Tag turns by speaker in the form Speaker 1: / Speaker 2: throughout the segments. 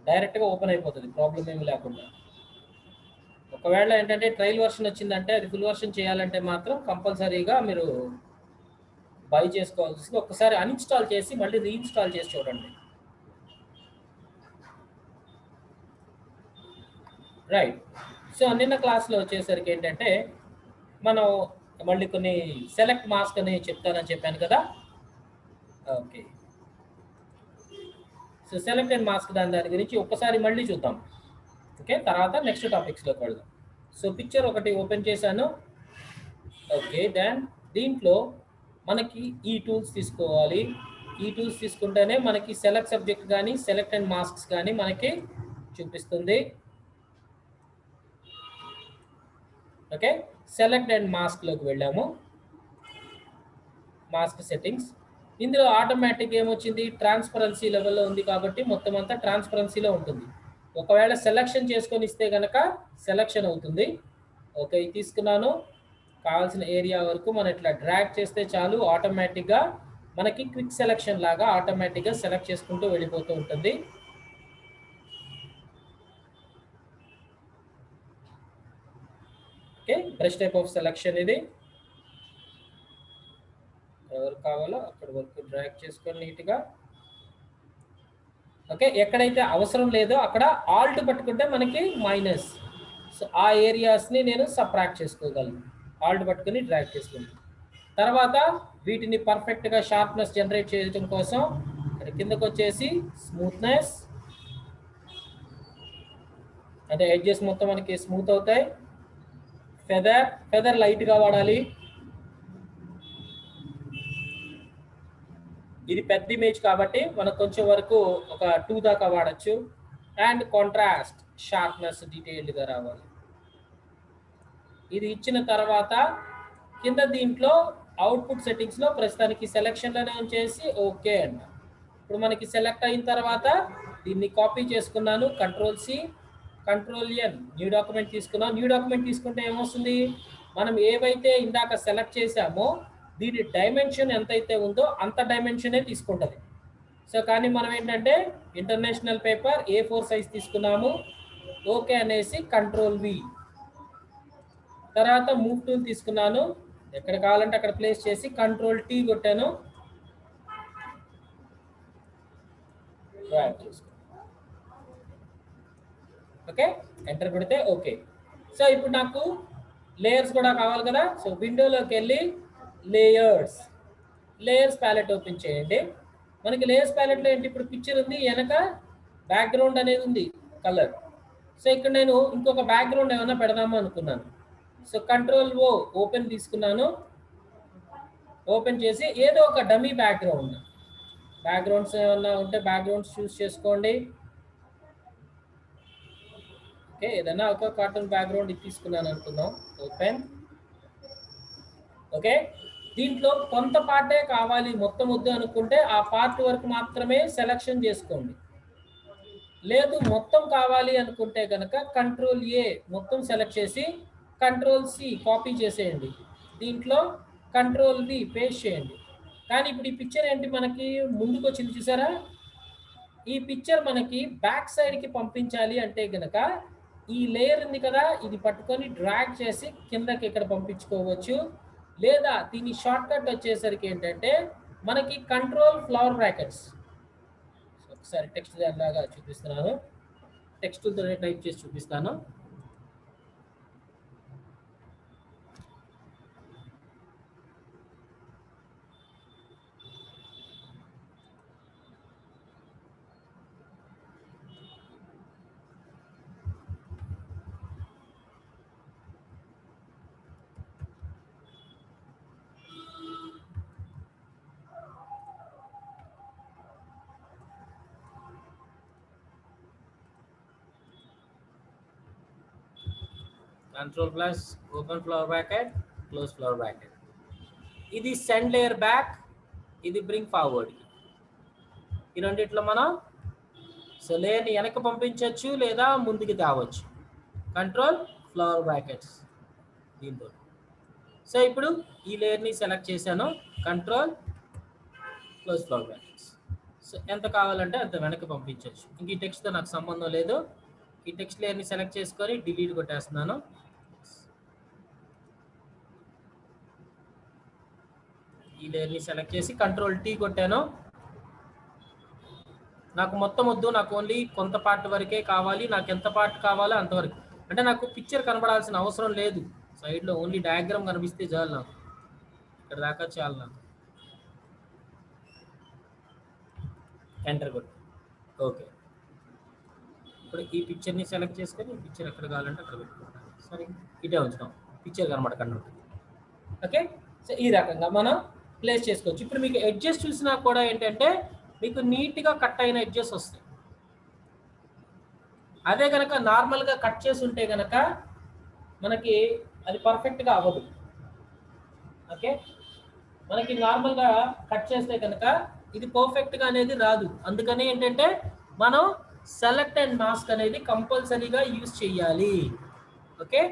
Speaker 1: డైరెక్ట్గా ఓపెన్ అయిపోతుంది ప్రాబ్లం ఏమి లేకుండా. ఒకవేళ ఏంటంటే ట్రయల్ వర్షన్ వచ్చిందంటే అది ఫుల్ వర్షన్ చేయాలంటే మాత్రం కంపల్సరీగా మీరు బై చేసుకోవాల్సి ఒక్కసారి అన్ఇన్స్టాల్ చేసి మళ్ళీ రీఇన్స్టాల్ చేసి చూడండి. రైట్. సో నిన్న క్లాస్లో వచ్చేసరికి ఏంటంటే మనం మళ్ళీ కొన్ని సెలెక్ట్ మాస్క్ అని చెప్తానని చెప్పాను కదా. Okay, so select and mask దాని గురించి ఒక్కసారి మళ్ళీ చూద్దాం. ఓకే, తర్వాత నెక్స్ట్ టాపిక్స్లోకి వెళ్దాం. సో పిక్చర్ ఒకటి ఓపెన్ చేశాను. ఓకే, దెన్ దీంట్లో మనకి ఈ టూల్స్ తీసుకోవాలి. ఈ టూల్స్ తీసుకుంటేనే మనకి సెలెక్ట్ సబ్జెక్ట్ కానీ సెలెక్ట్ అండ్ మాస్క్స్ కానీ మనకి చూపిస్తుంది. ఓకే, సెలెక్ట్ అండ్ మాస్క్లోకి వెళ్ళాము. మాస్క్ సెట్టింగ్స్, ఇందులో ఆటోమేటిక్ ఏమొచ్చింది, ట్రాన్స్పరెన్సీ లెవెల్లో ఉంది కాబట్టి మొత్తం అంతా ట్రాన్స్పరెన్సీలో ఉంటుంది. ఒకవేళ సెలెక్షన్ చేసుకొని ఇస్తే కనుక సెలెక్షన్ అవుతుంది. ఓకే, తీసుకున్నాను. కావాల్సిన ఏరియా వరకు మనం ఇట్లా డ్రాగ్ చేస్తే చాలు, ఆటోమేటిక్గా మనకి క్విక్ సెలెక్షన్ లాగా ఆటోమేటిక్గా సెలెక్ట్ చేసుకుంటూ వెళ్ళిపోతూ ఉంటుంది. Okay, brush type of selection ఇది. ఎవరు కావాలో అక్కడి వరకు డ్రాగ్ చేసుకొని నీట్గా. ఓకే, ఎక్కడైతే అవసరం లేదో అక్కడ ఆల్ట్ పట్టుకుంటే మనకి మైనస్. సో ఆ ఏరియాస్ని నేను సబ్ట్రాక్ట్ చేసుకోగలను, ఆల్ట్ పట్టుకుని డ్రాగ్ చేసుకుంటాను. తర్వాత వీటిని పర్ఫెక్ట్గా షార్ప్నెస్ జనరేట్ చేయడం కోసం ఇక్కడ కిందకు వచ్చేసి స్మూత్నెస్, అంటే ఎడ్జెస్ మొత్తం మనకి స్మూత్ అవుతాయి. ఫెదర్ లైట్గా వాడాలి, ఇది పెద్ద ఇమేజ్ కాబట్టి మనకు కొంచెం వరకు ఒక 2 దాకా వాడచ్చు. అండ్ కాంట్రాస్ట్, షార్ప్నెస్ డీటెయిల్డ్గా రావాలి. ఇది ఇచ్చిన తర్వాత కింద దీంట్లో అవుట్పుట్ సెట్టింగ్స్లో ప్రస్తుతానికి సెలెక్షన్లోనే ఉంచేసి ఓకే అంట. ఇప్పుడు మనకి సెలెక్ట్ అయిన తర్వాత దీన్ని కాపీ చేసుకున్నాను, Ctrl+C, Ctrl+N, న్యూ డాక్యుమెంట్ తీసుకున్నాను. న్యూ డాక్యుమెంట్ తీసుకుంటే ఏమొస్తుంది, మనం ఏవైతే ఇందాక సెలెక్ట్ చేసామో దీని డైమెన్షన్ ఎంతైతే ఉందో అంత డైమెన్షనే తీసుకుంటుంది. సో కానీ మనం ఏంటంటే ఇంటర్నేషనల్ పేపర్ A4 సైజ్ తీసుకున్నాము. ఓకే అనేసి Ctrl+V, తర్వాత మూవ్ టూల్ తీసుకున్నాను, ఎక్కడ కావాలంటే అక్కడ ప్లేస్ చేసి Ctrl+T కొట్టాను. ఓకే, ఎంటర్ కొడితే ఓకే. సో ఇప్పుడు నాకు లేయర్స్ కూడా కావాలి కదా. సో విండోలోకి వెళ్ళి లేయర్స్ ప్యాలెట్ ఓపెన్ చేయండి. మనకి లేయర్స్ ప్యాలెట్లో ఏంటి, ఇప్పుడు పిక్చర్ ఉంది, వెనక బ్యాక్గ్రౌండ్ అనేది ఉంది కలర్. సో ఇక్కడ నేను ఇంకొక బ్యాక్గ్రౌండ్ ఏమైనా పెడదాము అనుకున్నాను. సో Ctrl+O ఓపెన్ తీసుకున్నాను. ఓపెన్ చేసి ఏదో ఒక డమీ బ్యాక్గ్రౌండ్స్ ఏమన్నా ఉంటే బ్యాక్గ్రౌండ్స్ చూస్ చేసుకోండి. ఓకే, ఏదైనా ఒక కార్టూన్ బ్యాక్గ్రౌండ్ తీసుకున్నాను అనుకుందాం. ఓపెన్. ఓకే, దీంట్లో కొంత పార్టే కావాలి, మొత్తం వద్దు అనుకుంటే ఆ పార్ట్ వరకు మాత్రమే సెలెక్షన్ చేసుకోండి. లేదు మొత్తం కావాలి అనుకుంటే కనుక Ctrl+A మొత్తం సెలెక్ట్ చేసి Ctrl+C కాపీ చేసేయండి. దీంట్లో Ctrl+V పేస్ట్ చేయండి. కానీ ఇప్పుడు ఈ పిక్చర్ ఏంటి, మనకి ముందుకు వచ్చింది చూసారా. ఈ పిక్చర్ మనకి బ్యాక్ సైడ్కి పంపించాలి అంటే కనుక ఈ లేయర్ ఉంది కదా, ఇది పట్టుకొని డ్రాగ్ చేసి కిందకి ఇక్కడ పంపించుకోవచ్చు. లేదా దీని షార్ట్ కట్ వచ్చేసరికి ఏంటంటే మనకి కంట్రోల్ ఫ్లవర్ బ్రాకెట్స్. ఒకసారి టెక్స్ట్ లాగా చూపిస్తున్నాను, టెక్స్ట్తోనే టైప్ చేసి చూపిస్తాను. Ctrl+ open flower bracket, close flower bracket. ఇది సెండ్ లేయర్ బ్యాక్, ఇది బ్రింగ్ ఫార్వర్డ్. ఈ రెండిట్లో మనం సో లేయర్ని వెనక పంపించవచ్చు లేదా ముందుకు తేవచ్చు. కంట్రోల్ ఫ్లవర్ బ్రాకెట్స్ దీంతో. సో ఇప్పుడు ఈ లేయర్ని సెలెక్ట్ చేశాను, control close flower brackets. So ఎంత కావాలంటే అంత వెనక్కి పంపించవచ్చు. ఇంక ఈ టెక్స్ట్తో నాకు సంబంధం లేదు. ఈ టెక్స్ట్ లేయర్ని సెలెక్ట్ చేసుకొని డిలీట్ కొట్టేస్తున్నాను. ఈ లేయర్ని సెలెక్ట్ చేసి Ctrl+T కొట్టాను. నాకు మొత్తం వద్దు, నాకు ఓన్లీ కొంత పార్ట్ వరకే కావాలి. నాకు ఎంత పార్ట్ కావాలో అంతవరకు. అంటే నాకు పిక్చర్ కనబడాల్సిన అవసరం లేదు. సైడ్లో ఓన్లీ డయాగ్రామ్ కనిపిస్తే చాలు నాకు. ఇక్కడ దాకా చాలు నాకు. ఎంటర్ కొట్టు. ఓకే. ఇప్పుడు ఈ పిక్చర్ని సెలెక్ట్ చేసుకొని ఈ పిక్చర్ ఎక్కడ కావాలంటే అక్కడ పెట్టుకుంటాను. సరే, ఇటే ఉంచుతాం, పిక్చర్ కనబడకుండా. ఓకే, సో ఈ రకంగా మనం ప్లేస్ చేసుకోవచ్చు. ఇప్పుడు మీకు ఎడ్జెస్ చూసినా కూడా ఏంటంటే మీకు నీట్గా కట్ అయిన ఎడ్జెస్ వస్తాయి. అదే కనుక నార్మల్గా కట్ చేసి ఉంటే కనుక మనకి అది పర్ఫెక్ట్గా అవ్వదు. ఓకే, మనకి నార్మల్గా కట్ చేస్తే కనుక ఇది పర్ఫెక్ట్గా అనేది రాదు. అందుకని ఏంటంటే మనం సెలెక్ట్ అండ్ మాస్క్ అనేది కంపల్సరీగా యూజ్ చేయాలి. ఓకే,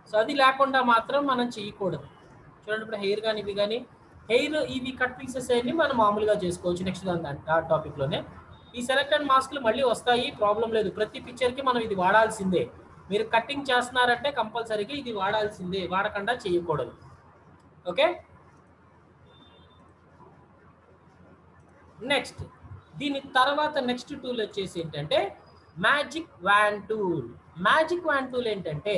Speaker 1: సో అది లేకుండా మాత్రం మనం చేయకూడదు. చూడండి, ఇప్పుడు హెయిర్ కానీ ఇవి కానీ హెయిర్ ఇవి కట్ పీసెస్ అన్ని మనం మామూలుగా చేసుకోవచ్చు. నెక్స్ట్ ఆ టాపిక్లోనే ఈ సెలెక్ట్ అండ్ మాస్క్లు మళ్ళీ వస్తాయి, ప్రాబ్లం లేదు. ప్రతి పిక్చర్కి మనం ఇది వాడాల్సిందే. మీరు కటింగ్ చేస్తున్నారంటే కంపల్సరీగా ఇది వాడాల్సిందే, వాడకుండా చేయకూడదు. ఓకే, నెక్స్ట్ దీని తర్వాత నెక్స్ట్ టూల్ వచ్చేసి ఏంటంటే magic van tool. Magic van tool ఏంటంటే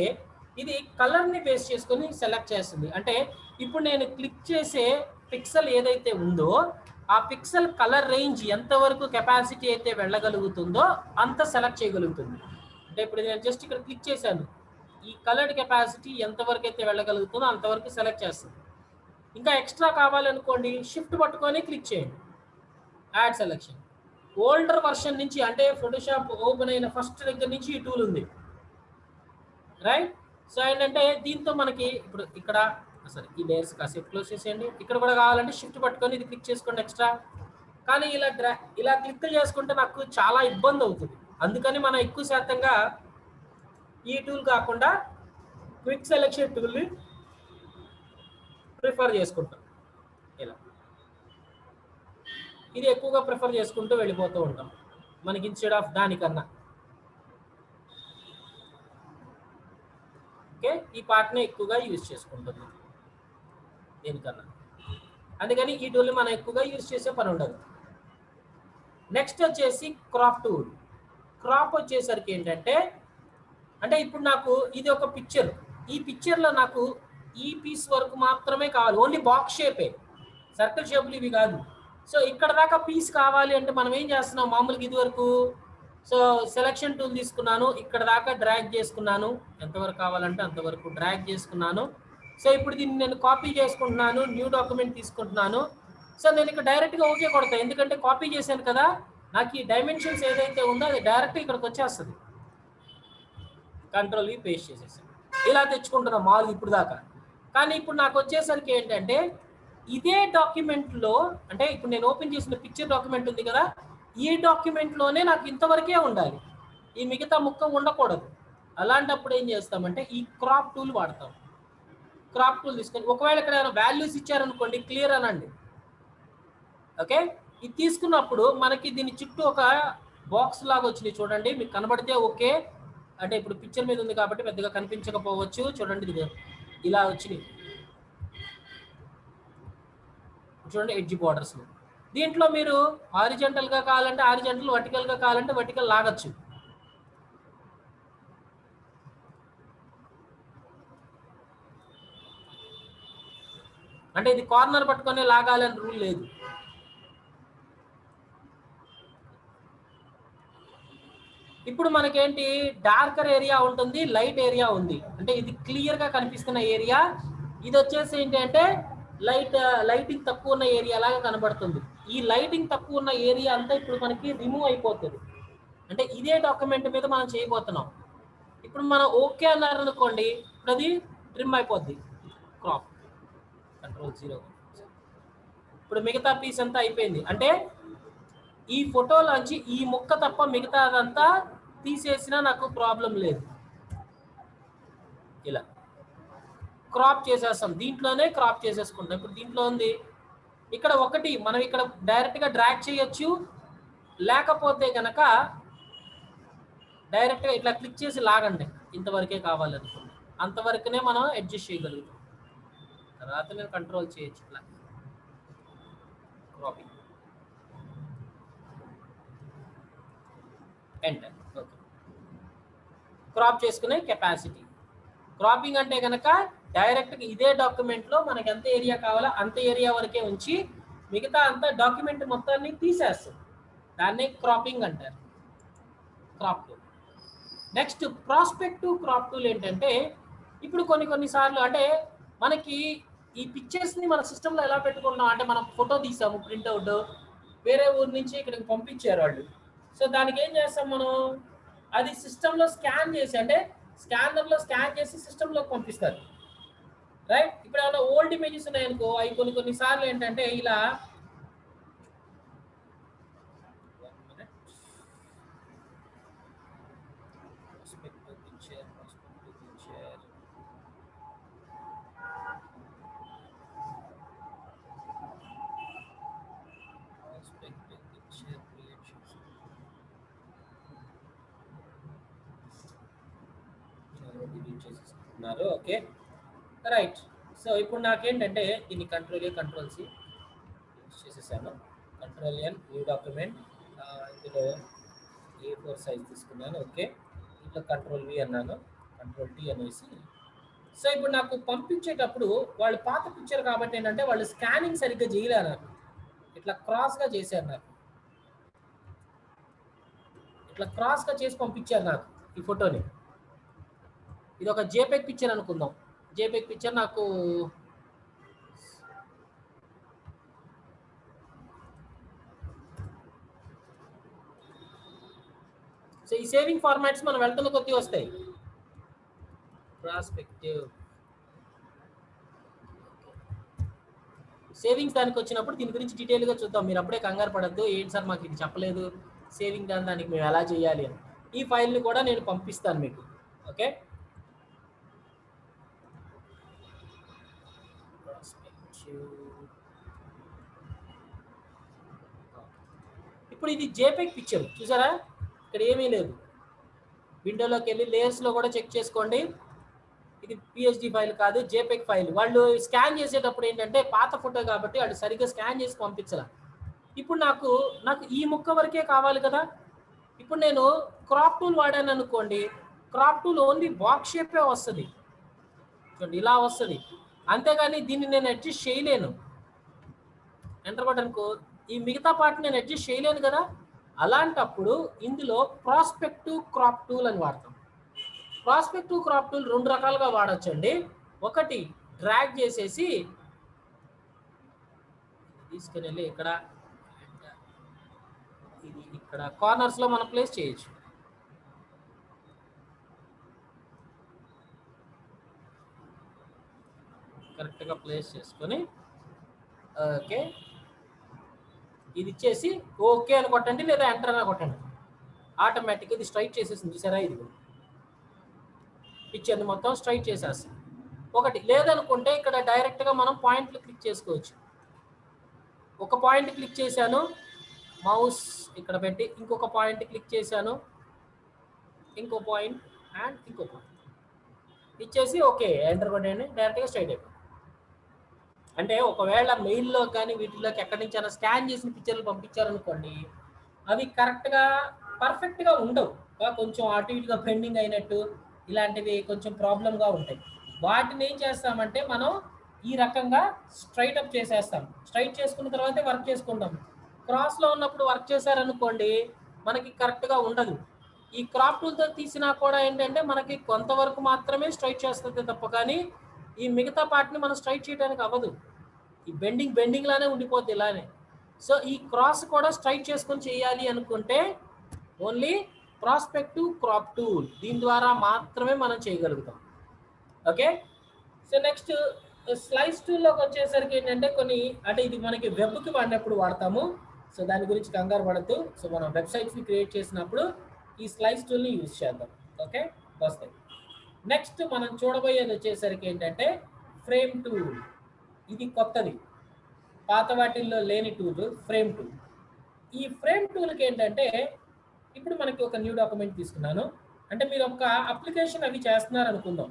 Speaker 1: ఇది కలర్ని బేస్ చేసుకొని సెలెక్ట్ చేస్తుంది. అంటే ఇప్పుడు నేను క్లిక్ చేసే పిక్సెల్ ఏదైతే ఉందో ఆ పిక్సెల్ కలర్ రేంజ్ ఎంతవరకు కెపాసిటీ అయితే వెళ్ళగలుగుతుందో అంత సెలెక్ట్ చేయగలుగుతుంది. అంటే ఇప్పుడు నేను జస్ట్ ఇక్కడ క్లిక్ చేశాను, ఈ కలర్ కెపాసిటీ ఎంతవరకు అయితే వెళ్ళగలుగుతుందో అంతవరకు సెలెక్ట్ చేస్తుంది. ఇంకా ఎక్స్ట్రా కావాలనుకోండి, షిఫ్ట్ పట్టుకొని క్లిక్ చేయండి, యాడ్ సెలెక్షన్. ఓల్డర్ వర్షన్ నుంచి అంటే ఫోటోషాప్ ఓపెన్ అయిన ఫస్ట్ దగ్గర నుంచి ఈ టూల్ ఉంది, రైట్? సో ఏంటంటే దీంతో మనకి ఇప్పుడు ఇక్కడ సరే ఈ లేయర్స్ కాసేపు క్లోజ్ చేసేయండి. ఇక్కడ కూడా కావాలంటే షిఫ్ట్ పట్టుకొని ఇది క్లిక్ చేసుకోండి ఎక్స్ట్రా. కానీ ఇలా క్లిక్ చేసుకుంటే నాకు చాలా ఇబ్బంది అవుతుంది. అందుకని మనం ఎక్కువ శాతంగా ఈ టూల్ కాకుండా క్విక్ సెలెక్షన్ టూల్ని ప్రిఫర్ చేసుకుంటాం. ఇలా ఇది ఎక్కువగా ప్రిఫర్ చేసుకుంటూ వెళ్ళిపోతూ ఉంటాం మనకి ఇన్స్టెడ్ ఆఫ్ దానికన్నా. ఓకే, ఈ పార్ట్ని ఎక్కువగా యూజ్ చేసుకుంటుంది దీనికన్నా. అందుకని ఈ టూల్ని మనం ఎక్కువగా యూజ్ చేసే పని ఉండదు. నెక్స్ట్ వచ్చేసి క్రాప్ టూల్. క్రాప్ వచ్చేసరికి ఏంటంటే అంటే ఇప్పుడు నాకు ఇది ఒక పిక్చర్, ఈ పిక్చర్లో నాకు ఈ పీస్ వరకు మాత్రమే కావాలి, ఓన్లీ బాక్స్ షేపే, సర్కిల్ షేపులు ఇవి కాదు. సో ఇక్కడ దాకా పీస్ కావాలి అంటే మనం ఏం చేస్తున్నాం, మామూలుగా ఇది వరకు సో సెలెక్షన్ టూల్ తీసుకున్నాను, ఇక్కడ దాకా డ్రాగ్ చేసుకున్నాను, ఎంతవరకు కావాలంటే అంతవరకు డ్రాగ్ చేసుకున్నాను. సో ఇప్పుడు దీన్ని నేను కాపీ చేసుకుంటున్నాను, న్యూ డాక్యుమెంట్ తీసుకుంటున్నాను. సో నేను ఇక్కడ డైరెక్ట్గా ఓకే కొడతాను, ఎందుకంటే కాపీ చేశాను కదా, నాకు ఈ డైమెన్షన్స్ ఏదైతే ఉందో అది డైరెక్ట్ ఇక్కడికి వచ్చేస్తుంది. Ctrl+V పేస్ట్ చేసేసాను, ఇలా తెచ్చుకుంటున్నాం మామూలుగా ఇప్పుడు దాకా. కానీ ఇప్పుడు నాకు వచ్చేసరికి ఏంటంటే ఇదే డాక్యుమెంట్లో, అంటే ఇప్పుడు నేను ఓపెన్ చేసిన పిక్చర్ డాక్యుమెంట్ ఉంది కదా, ఈ డాక్యుమెంట్లోనే నాకు ఇంతవరకే ఉండాలి, ఈ మిగతా ముక్క ఉండకూడదు. అలాంటప్పుడు ఏం చేస్తామంటే ఈ క్రాప్ టూల్ వాడతాం. క్రాప్ టూల్ తీసుకొని ఒకవేళ ఇక్కడ వాల్యూస్ ఇచ్చారనుకోండి, క్లియర్ అనండి. ఓకే, ఇది తీసుకున్నప్పుడు మనకి దీని చుట్టూ ఒక బాక్స్ లాగా వచ్చింది చూడండి, మీకు కనబడితే ఓకే. అంటే ఇప్పుడు పిక్చర్ మీద ఉంది కాబట్టి పెద్దగా కనిపించకపోవచ్చు, చూడండి ఇది ఇలా వచ్చింది చూడండి, ఎడ్జ్ బోర్డర్స్. దీంట్లో మీరు హారిజంటల్గా కావాలంటే హారిజంటల్, వర్టికల్గా కావాలంటే వర్టికల్ లాగచ్చు. అంటే ఇది కార్నర్ పట్టుకొని లాగాలని రూల్ లేదు. ఇప్పుడు మనకేంటి డార్కర్ ఏరియా ఉంటుంది, లైట్ ఏరియా ఉంది. అంటే ఇది క్లియర్గా కనిపిస్తున్న ఏరియా, ఇది వచ్చేసి ఏంటి అంటే లైటింగ్ తక్కువ ఉన్న ఏరియా లాగా కనబడుతుంది. ఈ లైటింగ్ తక్కువ ఉన్న ఏరియా అంతా ఇప్పుడు మనకి రిమూవ్ అయిపోతుంది. అంటే ఇదే డాక్యుమెంట్ మీద మనం చేయబోతున్నాం. ఇప్పుడు మనం ఓకే అన్నారనుకోండి, ఇప్పుడు అది ట్రిమ్ అయిపోద్ది, క్రాప్, Ctrl+0. ఇప్పుడు మిగతా పీస్ అంతా అయిపోయింది. అంటే ఈ ఫోటోలోంచి ఈ ముక్క తప్ప మిగతా అదంతా తీసేసినా నాకు ప్రాబ్లం లేదు. ఇలా క్రాప్ చేసేస్తాం, దీంట్లోనే క్రాప్ చేసేసుకుంటాం. ఇప్పుడు దీంట్లో ఉంది ఇక్కడ ఒకటి, మనం ఇక్కడ డైరెక్ట్గా డ్రాగ్ చేయొచ్చు, లేకపోతే కనుక డైరెక్ట్గా ఇట్లా క్లిక్ చేసి లాగండి, ఇంతవరకే కావాలనుకోండి, అంతవరకునే మనం అడ్జస్ట్ చేయగలుగుతాం. తర్వాత నేను కంట్రోల్ చేయొచ్చు ఇట్లా క్రాపింగ్, ఎంటర్. ఓకే, క్రాప్ చేసుకునే కెపాసిటీ. క్రాపింగ్ అంటే కనుక డైరెక్ట్గా ఇదే డాక్యుమెంట్లో మనకి ఎంత ఏరియా కావాలో అంత ఏరియా వరకే ఉంచి మిగతా అంత డాక్యుమెంట్ మొత్తాన్ని తీసేస్తుంది, దాన్నే క్రాపింగ్ అంటారు, crop tool. Next prospective crop tool ఏంటంటే, ఇప్పుడు కొన్నిసార్లు అంటే మనకి ఈ పిక్చర్స్ని మన సిస్టంలో ఎలా పెట్టుకుంటున్నాం అంటే, మనం ఫోటో తీసాము ప్రింట్అవుట్, వేరే ఊరు నుంచి ఇక్కడికి పంపించారు వాళ్ళు. సో దానికి ఏం చేస్తాం మనం, అది సిస్టంలో స్కాన్ చేసి, అంటే స్కానర్లో స్కాన్ చేసి సిస్టంలోకి పంపిస్తారు, రైట్. ఇప్పుడు ఏమైనా ఓల్డ్ ఇమేజెస్ ఉన్నాయనుకో, అవి కొన్నిసార్లు ఏంటంటే ఇలా ఓకే, రైట్. సో ఇప్పుడు నాకేంటంటే దీన్ని కంట్రోల్ ఏ కంట్రోల్ సి చేసేసాను, కంట్రోల్ ఎన్ న్యూ డాక్యుమెంట్, ఇందులో A4 సైజ్ తీసుకున్నాను. ఓకే, ఇట్లా కంట్రోల్ వి అన్నాను, కంట్రోల్ టీ అనేసి. సో ఇప్పుడు నాకు పంపించేటప్పుడు వాళ్ళు పాత పిక్చర్ కాబట్టి ఏంటంటే వాళ్ళు స్కానింగ్ సరిగ్గా చేయలే, నాకు ఇట్లా క్రాస్గా చేశారు, నాకు ఇట్లా క్రాస్గా చేసి పంపించారు నాకు ఈ ఫోటోని. ఇది ఒక జేపెగ్ పిక్చర్ అనుకుందాం, జేపెగ్ పిక్చర్ నాకు సో ఈ సేవింగ్ ఫార్మాట్స్ మనం వెళ్తున్న కొద్ది వస్తాయి. ప్రాస్పెక్టివ్ సేవింగ్స్ దానికి వచ్చినప్పుడు దీని గురించి డీటెయిల్గా చూద్దాం, మీరు అప్పుడే కంగారు పడద్దు, ఏంటి సార్ మాకు ఇది చెప్పలేదు సేవింగ్ దానికి మేము ఎలా చేయాలి అని. ఈ ఫైల్ని కూడా నేను పంపిస్తాను మీకు. ఓకే, ఇప్పుడు ఇది జేపెగ్ పిక్చర్ చూసారా, ఇక్కడ ఏమీ లేదు. విండోలోకి వెళ్ళి లేయర్స్లో కూడా చెక్ చేసుకోండి, ఇది పిఎస్డి ఫైల్ కాదు, జేపెగ్ ఫైల్. వాళ్ళు స్కాన్ చేసేటప్పుడు ఏంటంటే పాత ఫోటో కాబట్టి వాళ్ళు సరిగ్గా స్కాన్ చేసి పంపించాల. ఇప్పుడు నాకు ఈ ముక్క వరకే కావాలి కదా, ఇప్పుడు నేను క్రాప్ టూల్ వాడాను అనుకోండి, క్రాప్ టూల్ ఓన్లీ బాక్స్ షేపే వస్తుంది, చూడండి ఇలా వస్తుంది, అంతేగాని దీన్ని నేను అడ్జస్ట్ చేయలేను. ఎంటర్ బటన్కు ఈ మిగతా పార్ట్ నేను అడ్జస్ట్ చేయలేను కదా, అలాంటప్పుడు ఇందులో ప్రాస్పెక్టివ్ క్రాప్ టూల్ అని వాడతాం. ప్రాస్పెక్టివ్ క్రాప్ టూల్ రెండు రకాలుగా వాడచ్చండి. ఒకటి డ్రాగ్ చేసేసి తీసుకుని వెళ్ళి ఇక్కడ ఇది ఇక్కడ కార్నర్స్ లో మనం ప్లేస్ చేయొచ్చు. కరెక్ట్ గా ప్లేస్ చేసుకొని ఓకే ఇది ఇచ్చేసి ఓకే అని కొట్టండి, లేదా ఎంటర్ అని కొట్టండి, ఆటోమేటిక్గా ఇది స్ట్రైట్ చేసేసింది. చూసారా, ఇది పిక్చర్ని మొత్తం స్ట్రైట్ చేసేస్తాం. ఒకటి లేదనుకుంటే ఇక్కడ డైరెక్ట్గా మనం పాయింట్లు క్లిక్ చేసుకోవచ్చు. ఒక పాయింట్ క్లిక్ చేశాను, మౌస్ ఇక్కడ పెట్టి ఇంకొక పాయింట్ క్లిక్ చేశాను, ఇంకో పాయింట్ అండ్ ఇంకో పాయింట్ ఇచ్చేసి ఓకే ఎంటర్ కొట్టండి, డైరెక్ట్గా స్ట్రైట్ అయిపోయింది. అంటే ఒకవేళ మెయిల్లో కానీ వీటిలోకి ఎక్కడి నుంచి అయినా స్కాన్ చేసిన పిక్చర్లు పంపించారనుకోండి, అవి కరెక్ట్గా పర్ఫెక్ట్గా ఉండవు, కొంచెం అటు ఇటుగా పెండింగ్ అయినట్టు ఇలాంటివి కొంచెం ప్రాబ్లంగా ఉంటాయి. వాటిని ఏం చేస్తామంటే మనం ఈ రకంగా స్ట్రైట్ అప్ చేసేస్తాం. స్ట్రైట్ చేసుకున్న తర్వాతే వర్క్ చేసుకుంటాం. క్రాస్లో ఉన్నప్పుడు వర్క్ చేశారనుకోండి మనకి కరెక్ట్గా ఉండదు. ఈ క్రాప్ టూల్తో తీసినా కూడా ఏంటంటే మనకి కొంతవరకు మాత్రమే స్ట్రైట్ చేస్తుంది తప్ప కానీ ఈ మిగతా పార్ట్ని మనం స్ట్రైట్ చేయడానికి అవ్వదు. ఈ బెండింగ్ లానే ఉండిపోద్ది ఇలానే. సో ఈ క్రాస్ కూడా స్ట్రైట్ చేసుకొని చేయాలి అనుకుంటే ఓన్లీ ప్రాస్పెక్టివ్ క్రాప్ టూల్, దీని ద్వారా మాత్రమే మనం చేయగలుగుతాం. ఓకే, సో నెక్స్ట్ స్లైస్ టూల్లోకి వచ్చేసరికి ఏంటంటే కొన్ని అంటే ఇది మనకి వెబ్కి వాడినప్పుడు వాడతాము. సో దాని గురించి కంగారు పడద్దు. సో మనం వెబ్సైట్స్ని క్రియేట్ చేసినప్పుడు ఈ స్లైస్ టూల్ని యూజ్ చేద్దాం. ఓకే, వస్తాయి. నెక్స్ట్ మనం చూడబోయేది వచ్చేసరికి ఏంటంటే ఫ్రేమ్ టూల్. ఇది కొత్తది, పాత వాటిల్లో లేని టూల్ ఫ్రేమ్ టూల్. ఈ ఫ్రేమ్ టూల్కి ఏంటంటే ఇప్పుడు మనకి ఒక న్యూ డాక్యుమెంట్ తీసుకున్నాను. అంటే మీరు ఒక అప్లికేషన్ అవి చేస్తున్నారు అనుకుందాం.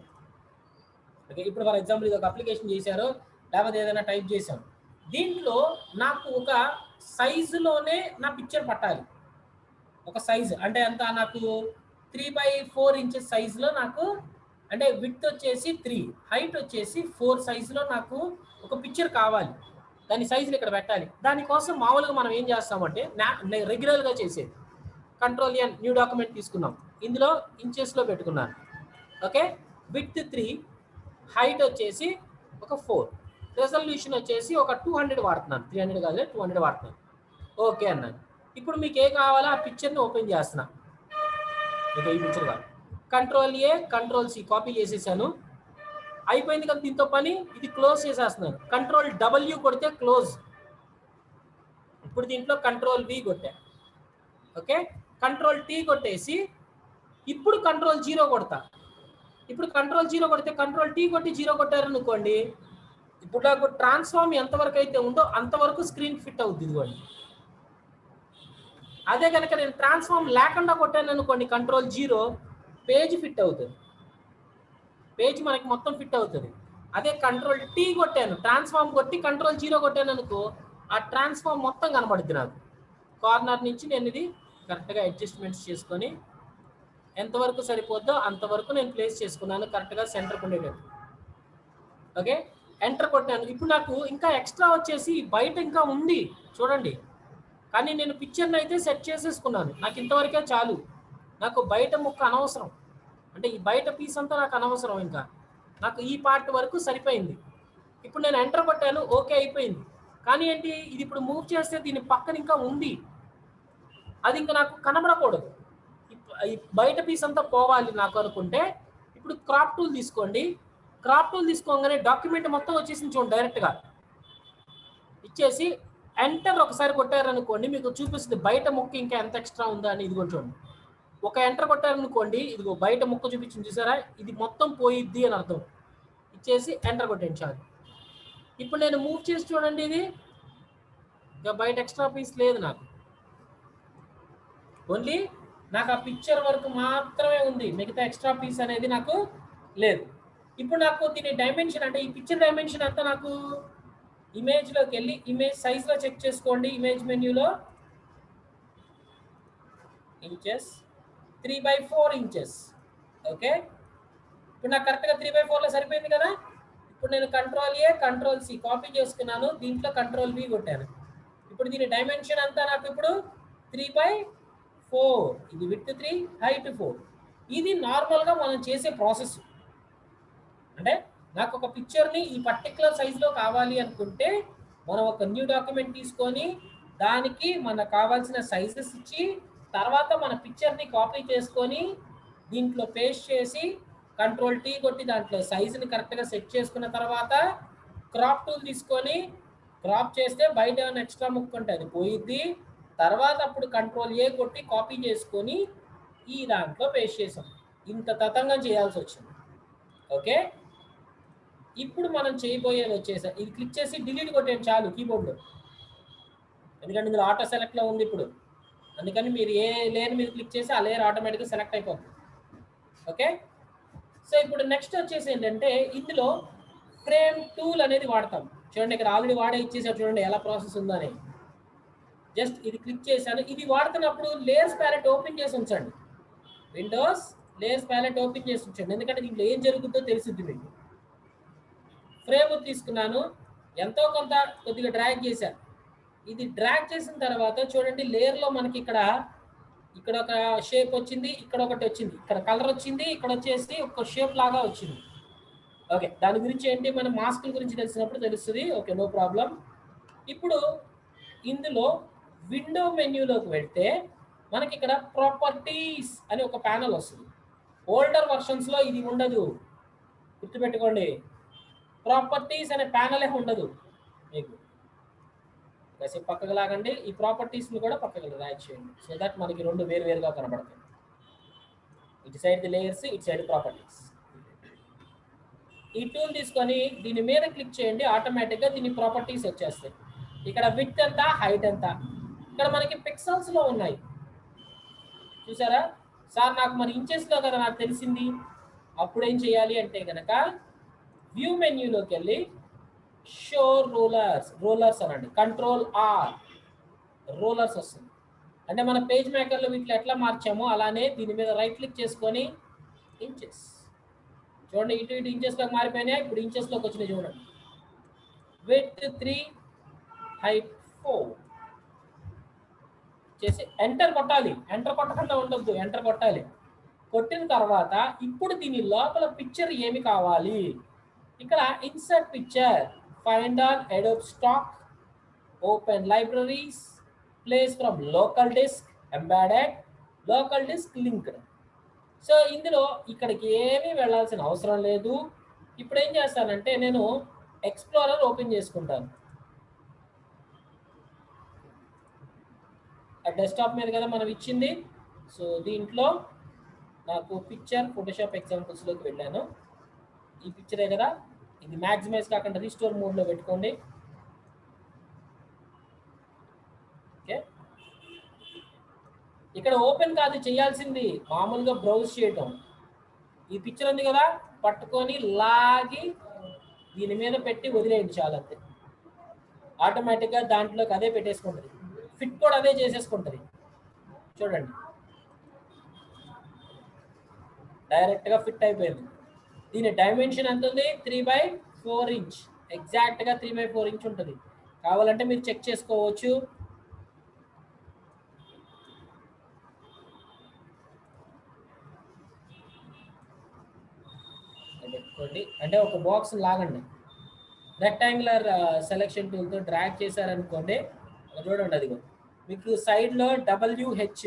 Speaker 1: ఓకే, ఇప్పుడు ఫర్ ఎగ్జాంపుల్ ఇది ఒక అప్లికేషన్ చేశారు, లేకపోతే ఏదైనా టైప్ చేశాం. దీంట్లో నాకు ఒక సైజులోనే నా పిక్చర్ పట్టాలి. ఒక సైజు అంటే ఎంత, నాకు 3/4 ఇంచెస్ సైజులో నాకు, అంటే విడ్త్ వచ్చేసి 3, హైట్ వచ్చేసి 4 సైజులో నాకు ఒక పిక్చర్ కావాలి. దాని సైజులు ఇక్కడ పెట్టాలి. దానికోసం మామూలుగా మనం ఏం చేస్తామంటే రెగ్యులర్గా చేసేది కంట్రోల్ ఎన్, న్యూ డాక్యుమెంట్ తీసుకున్నాం. ఇందులో ఇంచెస్లో పెట్టుకున్నాను. ఓకే, విడ్త్ 3, హైట్ వచ్చేసి ఒక 4, రెజల్యూషన్ వచ్చేసి ఒక 200 వాడుతున్నాను. 300 కాదు, 200 వాడుతున్నాను. ఓకే అన్నాను. ఇప్పుడు మీకు ఏ కావాలో ఆ పిక్చర్ని ఓపెన్ చేస్తున్నా. ఓకే, ఈ పిక్చర్ కాదు. Control A, control C copy చేసేసాను. అయిపోయింది కదా దీంతో పని. ఇది క్లోజ్ చేసేస్తున్నాను. కంట్రోల్ డబ్ల్యూ కొడితే క్లోజ్. ఇప్పుడు దీంట్లో కంట్రోల్ వి కొట్టా. ఓకే, కంట్రోల్ టీ కొట్టేసి ఇప్పుడు కంట్రోల్ 0 కొడతా. ఇప్పుడు కంట్రోల్ 0 కొడితే కంట్రోల్ టీ కొట్టి 0 కొట్టారనుకోండి, ఇప్పుడు నాకు ట్రాన్స్ఫార్మ్ ఎంతవరకు అయితే ఉందో అంతవరకు స్క్రీన్ ఫిట్ అవుద్ది. ఇదిగోండి. అదే కనుక నేను ట్రాన్స్ఫార్మ్ లేకుండా కొట్టాను అనుకోండి, కంట్రోల్ 0, పేజ్ ఫిట్ అవుతుంది. పేజ్ మనకి మొత్తం ఫిట్ అవుతుంది. అదే కంట్రోల్ టీ కొట్టాను, ట్రాన్స్ఫార్మ్ కొట్టి కంట్రోల్ 0 కొట్టాను అనుకో, ఆ ట్రాన్స్ఫార్మ్ మొత్తం కనబడుద్ది నాకు. కార్నర్ నుంచి నేను ఇది కరెక్ట్గా అడ్జస్ట్మెంట్స్ చేసుకొని ఎంతవరకు సరిపోద్దో అంతవరకు నేను ప్లేస్ చేసుకున్నాను, కరెక్ట్గా సెంటర్కి ఉండేటట్టు. ఓకే, ఎంటర్ కొట్టాను. ఇప్పుడు నాకు ఇంకా ఎక్స్ట్రా వచ్చేసి బయట ఇంకా ఉంది చూడండి, కానీ నేను పిక్చర్ని అయితే సెట్ చేసేసుకున్నాను. నాకు ఇంతవరకే చాలు, నాకు బయట ముక్క అనవసరం. అంటే ఈ బయట పీస్ అంతా నాకు అనవసరం, ఇంకా నాకు ఈ పార్ట్ వరకు సరిపోయింది. ఇప్పుడు నేను ఎంటర్ కొట్టాను, ఓకే అయిపోయింది. కానీ ఏంటి, ఇది ఇప్పుడు మూవ్ చేస్తే దీని పక్కన ఇంకా ఉంది, అది ఇంకా నాకు కనబడకూడదు. ఈ బయట పీస్ అంతా పోవాలి నాకు అనుకుంటే ఇప్పుడు క్రాప్ టూల్ తీసుకోండి. క్రాప్ టూల్ తీసుకోగానే డాక్యుమెంట్ మొత్తం వచ్చేసి చూడండి, డైరెక్ట్గా ఇచ్చేసి ఎంటర్ ఒకసారి కొట్టారనుకోండి, మీకు చూపిస్తుంది బయట ముక్క ఇంకా ఎంత ఎక్స్ట్రా ఉందా అని. ఇదిగో చూడండి, ఒక ఎంటర్ కొట్టారనుకోండి, ఇదిగో బయట ముక్క చూపించింది చూసారా, ఇది మొత్తం పోయిద్ది అని అర్థం. ఇచ్చేసి ఎంటర్ కొట్టండి చాలు. ఇప్పుడు నేను మూవ్ చేసి చూడండి, ఇది ఇంకా బయట ఎక్స్ట్రా పీస్ లేదు నాకు, ఓన్లీ నాకు ఆ పిక్చర్ వరకు మాత్రమే ఉంది, మిగతా ఎక్స్ట్రా పీస్ అనేది నాకు లేదు. ఇప్పుడు నాకు దీని డైమెన్షన్, అంటే ఈ పిక్చర్ డైమెన్షన్ అంతా నాకు ఇమేజ్లోకి వెళ్ళి ఇమేజ్ సైజ్లో చెక్ చేసుకోండి. ఇమేజ్ మెన్యూలో ఇంచెస్ 3/4 ఇంచెస్. ఓకే, ఇప్పుడు నాకు కరెక్ట్గా 3/4లో సరిపోయింది కదా. ఇప్పుడు నేను control A, control C copy చేసుకున్నాను, దీంట్లో కంట్రోల్ వి కొట్టాను. ఇప్పుడు దీని డైమెన్షన్ అంతా నాకు ఇప్పుడు 3/4, ఇది విడ్త్ 3, హైట్ 4. ఇది నార్మల్గా మనం చేసే ప్రాసెస్. అంటే నాకు ఒక పిక్చర్ని ఈ పర్టికులర్ సైజులో కావాలి అనుకుంటే మనం ఒక న్యూ డాక్యుమెంట్ తీసుకొని దానికి మనకు కావాల్సిన సైజెస్ ఇచ్చి, తర్వాత మన పిక్చర్ని కాపీ చేసుకొని దీంట్లో పేస్ట్ చేసి కంట్రోల్ టీ కొట్టి దాంట్లో సైజుని కరెక్ట్గా సెట్ చేసుకున్న తర్వాత క్రాప్ టూల్ తీసుకొని క్రాప్ చేస్తే బయట ఏమైనా ఎక్స్ట్రా ముక్క ఉంటే అది పోయిద్ది. తర్వాత అప్పుడు కంట్రోల్ ఏ కొట్టి కాపీ చేసుకొని ఈ దాంట్లో పేస్ట్ చేసాం. ఇంత తతంగం చేయాల్సి వచ్చింది. ఓకే, ఇప్పుడు మనం చేయబోయేది వచ్చేసా, ఇది క్లిక్ చేసి డిలీట్ కొట్టేయండి చాలు కీబోర్డ్లో, ఎందుకంటే ఇందులో ఆటో సెలెక్ట్లో ఉంది ఇప్పుడు. అందుకని మీరు ఏ లేయర్ మీద క్లిక్ చేసి ఆ లేయర్ ఆటోమేటిక్గా సెలెక్ట్ అయిపోతుంది. ఓకే, సో ఇప్పుడు నెక్స్ట్ వచ్చేసి ఏంటంటే ఇందులో ఫ్రేమ్ టూల్ అనేది వాడతాం. చూడండి, ఇక్కడ ఆల్రెడీ వాడే ఇచ్చేసారు, చూడండి ఎలా ప్రాసెస్ ఉందో అని. జస్ట్ ఇది క్లిక్ చేశాను. ఇది వాడుతున్నప్పుడు లేయర్స్ ప్యాలెట్ ఓపెన్ చేసి ఉంచండి. విండోస్ లేయర్స్ ప్యాలెట్ ఓపెన్ చేసి ఉంచండి, ఎందుకంటే దీంట్లో ఏం జరుగుతుందో తెలుస్తుంది మీకు. ఫ్రేమ్ తీసుకున్నాను, ఎంతో కొంత కొద్దిగా డ్రాగ్ చేశాను. ఇది డ్రాగ్ చేసిన తర్వాత చూడండి, లేయర్లో మనకి ఇక్కడ ఒక షేప్ వచ్చింది, ఇక్కడ ఒకటి వచ్చింది, ఇక్కడ కలర్ వచ్చింది, ఇక్కడ వచ్చేసి ఒక షేప్ లాగా వచ్చింది. ఓకే, దాని గురించి ఏంటి, మన మాస్కుల గురించి తెలిసినప్పుడు తెలుస్తుంది. Okay, no problem. ఇప్పుడు ఇందులో విండో మెన్యూలోకి వెళ్తే మనకి ఇక్కడ ప్రాపర్టీస్ అని ఒక ప్యానల్ వస్తుంది. ఓల్డర్ వర్షన్స్లో ఇది ఉండదు, గుర్తుపెట్టుకోండి. ప్రాపర్టీస్ అనే ప్యానలే ఉండదు మీకు. కాసేపు పక్కకు లాగండి, ఈ ప్రాపర్టీస్ని కూడా పక్కకు డ్రాగ్ చేయండి, సో దట్ మనకి రెండు వేరువేరుగా కనబడతాయి. ఇటు సైడ్ ది లేయర్స్, ఇటు సైడ్ ప్రాపర్టీస్. ఈ టూల్ తీసుకొని దీని మీద క్లిక్ చేయండి, ఆటోమేటిక్గా దీని ప్రాపర్టీస్ వచ్చేస్తాయి. ఇక్కడ విడ్త్ ఎంత, హైట్ ఎంత, ఇక్కడ మనకి పిక్సెల్స్ లో ఉన్నాయి, చూసారా సార్? నాకు మరి ఇంచెస్ లో కదా నాకు తెలిసింది. అప్పుడు ఏం చేయాలి అంటే గనక వ్యూ మెన్యూలోకి వెళ్ళి షో రోలర్స్ అనండి, కంట్రోల్ ఆర్, రోలర్స్ వస్తుంది. అంటే మన పేజ్ మేకర్లో వీటిలో ఎట్లా మార్చామో అలానే దీని మీద రైట్ క్లిక్ చేసుకొని ఇంచెస్ చూడండి, ఇటు ఇటు ఇంచెస్లోకి మారిపోయినాయి. ఇప్పుడు ఇంచెస్లోకి వచ్చినాయి చూడండి. విడ్త్ 3, హైట్ 4 చేసి ఎంటర్ కొట్టాలి. ఎంటర్ కొట్టకుండా ఉండొద్దు, ఎంటర్ కొట్టాలి. కొట్టిన తర్వాత ఇప్పుడు దీని లోపల పిక్చర్ ఏమి కావాలి, ఇక్కడ insert picture, find on Adobe stock, open libraries, place from local disc, embedded, local disc linked. So ఇందులో ఇక్కడికి ఏమీ వెళ్ళాల్సిన అవసరం లేదు. ఇప్పుడు ఏం చేస్తానంటే నేను ఎక్స్ప్లోరర్ ఓపెన్ చేసుకుంటాను. ఆ డెస్క్టాప్ మీద కదా మనం ఇచ్చింది. సో దీంట్లో నాకు పిక్చర్ ఫోటోషాప్ ఎగ్జాంపుల్స్లోకి వెళ్ళాను. ఈ పిక్చరే కదా, ఇది మ్యాక్సిమైజ్ కాకుండా రీస్టోర్ మోడ్లో పెట్టుకోండి. ఓకే, ఇక్కడ ఓపెన్ కాదు చేయాల్సింది, మామూలుగా బ్రౌజ్ చేయటం. ఈ పిక్చర్ ఉంది కదా, పట్టుకొని లాగి దీని మీద పెట్టి వదిలేయండి చాలు, అంతే. ఆటోమేటిక్గా దాంట్లోకి అదే పెట్టేసుకుంటుంది, ఫిట్ కూడా అదే చేసేసుకుంటుంది. చూడండి, డైరెక్ట్గా ఫిట్ అయిపోయింది. దీని డైమెన్షన్ ఎంత ఉంది? 3/4 ఇంచ్, ఎగ్జాక్ట్గా 3/4 ఇంచ్ ఉంటుంది. కావాలంటే మీరు చెక్ చేసుకోవచ్చు. పెట్టుకోండి, అంటే ఒక బాక్స్ లాగండి, రెక్టాంగులర్ సెలెక్షన్ టూల్తో డ్రాగ్ చేశారనుకోండి, చూడండి అదిగో మీకు సైడ్లో WH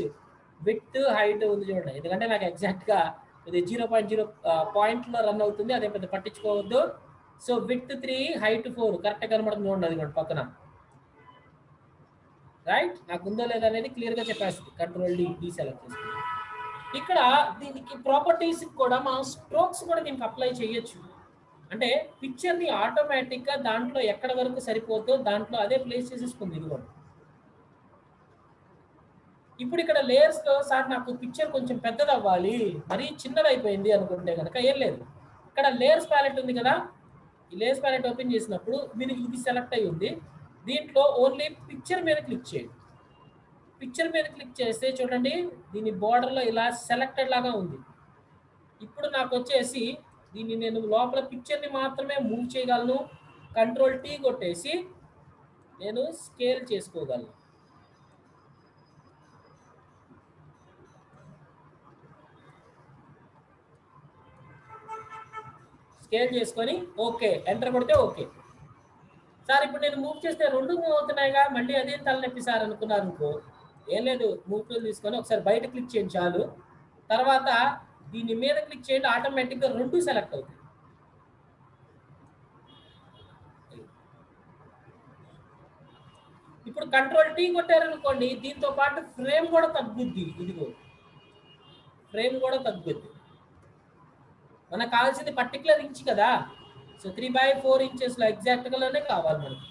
Speaker 1: విడ్త్ హైట్ ఉంది చూడండి. ఎందుకంటే నాకు ఎగ్జాక్ట్గా ఇది 0.0 పాయింట్లో రన్ అవుతుంది, అదే పెద్ద పట్టించుకోవద్దు. సో విడ్త్ 3, హైట్ 4 కరెక్ట్గా కనబడుతుంది చూడండి అదిగోండి పక్కన. రైట్, నాకు ఉందో లేదా అనేది క్లియర్గా చెప్పేస్తుంది. కంట్రోల్ డి సెలెక్ట్ చేసుకుంది. ఇక్కడ దీనికి ప్రాపర్టీస్ కూడా మనం స్ట్రోక్స్ కూడా దీనికి అప్లై చేయొచ్చు. అంటే పిక్చర్ని ఆటోమేటిక్గా దాంట్లో ఎక్కడ వరకు సరిపోతుందో దాంట్లో అదే ప్లేస్ చేసేసుకుంది. ఇదిగోండి, ఇప్పుడు ఇక్కడ లేయర్స్లో సార్ నాకు పిక్చర్ కొంచెం పెద్దది అవ్వాలి, మరీ చిన్నది అయిపోయింది అనుకుంటే కనుక ఏం లేదు, ఇక్కడ లేయర్స్ ప్యాలెట్ ఉంది కదా, ఈ లేయర్స్ ప్యాలెట్ ఓపెన్ చేసినప్పుడు మీరు ఇది సెలెక్ట్ అయ్యి ఉంది. దీంట్లో ఓన్లీ పిక్చర్ మీద క్లిక్ చేయండి. పిక్చర్ మీద క్లిక్ చేస్తే చూడండి దీని బోర్డర్లో ఇలా సెలెక్టెడ్ లాగా ఉంది. ఇప్పుడు నాకు వచ్చేసి దీన్ని నేను లోపల పిక్చర్ని మాత్రమే మూవ్ చేయగలను. కంట్రోల్ టీ కొట్టేసి నేను స్కేల్ చేసుకోగలను. స్కేల్ చేసుకొని ఓకే, ఎంటర్ కొడితే ఓకే. సార్ ఇప్పుడు నేను మూవ్ చేస్తే రెండు మూవ్ అవుతున్నాయిగా, మళ్ళీ అదేం తలనొప్పి సార్ అనుకున్నారు అనుకో, ఏం లేదు, మూవ్ టూల్ తీసుకొని ఒకసారి బయట క్లిక్ చేయండి చాలు. తర్వాత దీని మీద క్లిక్ చేయండి, ఆటోమేటిక్గా రెండు సెలెక్ట్ అవుతాయి. ఇప్పుడు కంట్రోల్ టీ కొట్టారనుకోండి, దీంతో పాటు ఫ్రేమ్ కూడా తగ్గుద్ది. ఇదిగో ఫ్రేమ్ కూడా తగ్గుద్ది. మనకు కావాల్సింది పర్టికులర్ ఇంచ్ కదా, సో 3/4 ఇంచెస్లో ఎగ్జాక్ట్గానే కావాలి మనకి.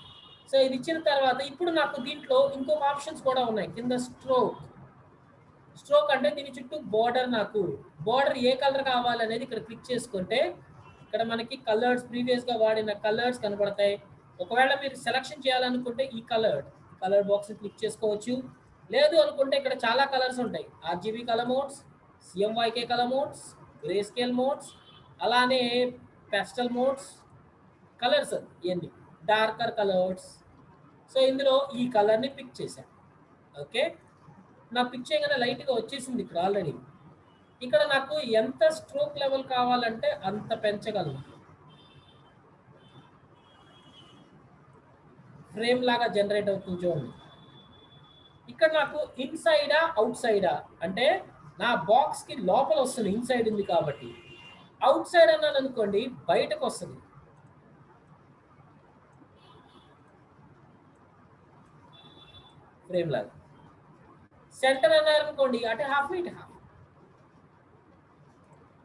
Speaker 1: సో ఇది ఇచ్చిన తర్వాత ఇప్పుడు నాకు దీంట్లో ఇంకొక ఆప్షన్స్ కూడా ఉన్నాయి. కింద స్ట్రోక్ అంటే దీని చుట్టూ బోర్డర్, నాకు బోర్డర్ ఏ కలర్ కావాలనేది ఇక్కడ క్లిక్ చేసుకుంటే ఇక్కడ మనకి కలర్స్, ప్రీవియస్గా వాడిన కలర్స్ కనబడతాయి. ఒకవేళ మీరు సెలెక్షన్ చేయాలనుకుంటే ఈ కలర్ బాక్స్ క్లిక్ చేసుకోవచ్చు. లేదు అనుకుంటే ఇక్కడ చాలా కలర్స్ ఉంటాయి, RGB colour modes, CMYK colour modes, grey scale modes, అలానే పెస్టల్ మోడ్స్, కలర్స్ ఇవన్నీ డార్కర్ కలర్స్. సో ఇందులో ఈ కలర్ని పిక్ చేశాను. ఓకే, నా పిక్ చేయగానే లైట్గా వచ్చేసింది ఇక్కడ ఆల్రెడీ. ఇక్కడ నాకు ఎంత స్ట్రోక్ లెవెల్ కావాలంటే అంత పెంచగలను. ఫ్రేమ్ లాగా జనరేట్ అవుతుంది చూడండి. ఇక్కడ నాకు ఇన్సైడా అవుట్ సైడా అంటే నా బాక్స్కి లోపల వస్తుంది, ఇన్సైడ్ ఉంది కాబట్టి. అవుట్ సైడ్ అన్నాను అనుకోండి, బయటకు వస్తుంది. ఫ్రేమ్ లాగా. సెంటర్ అన్నారు అనుకోండి, అంటే హాఫ్ ఇటు హాఫ్,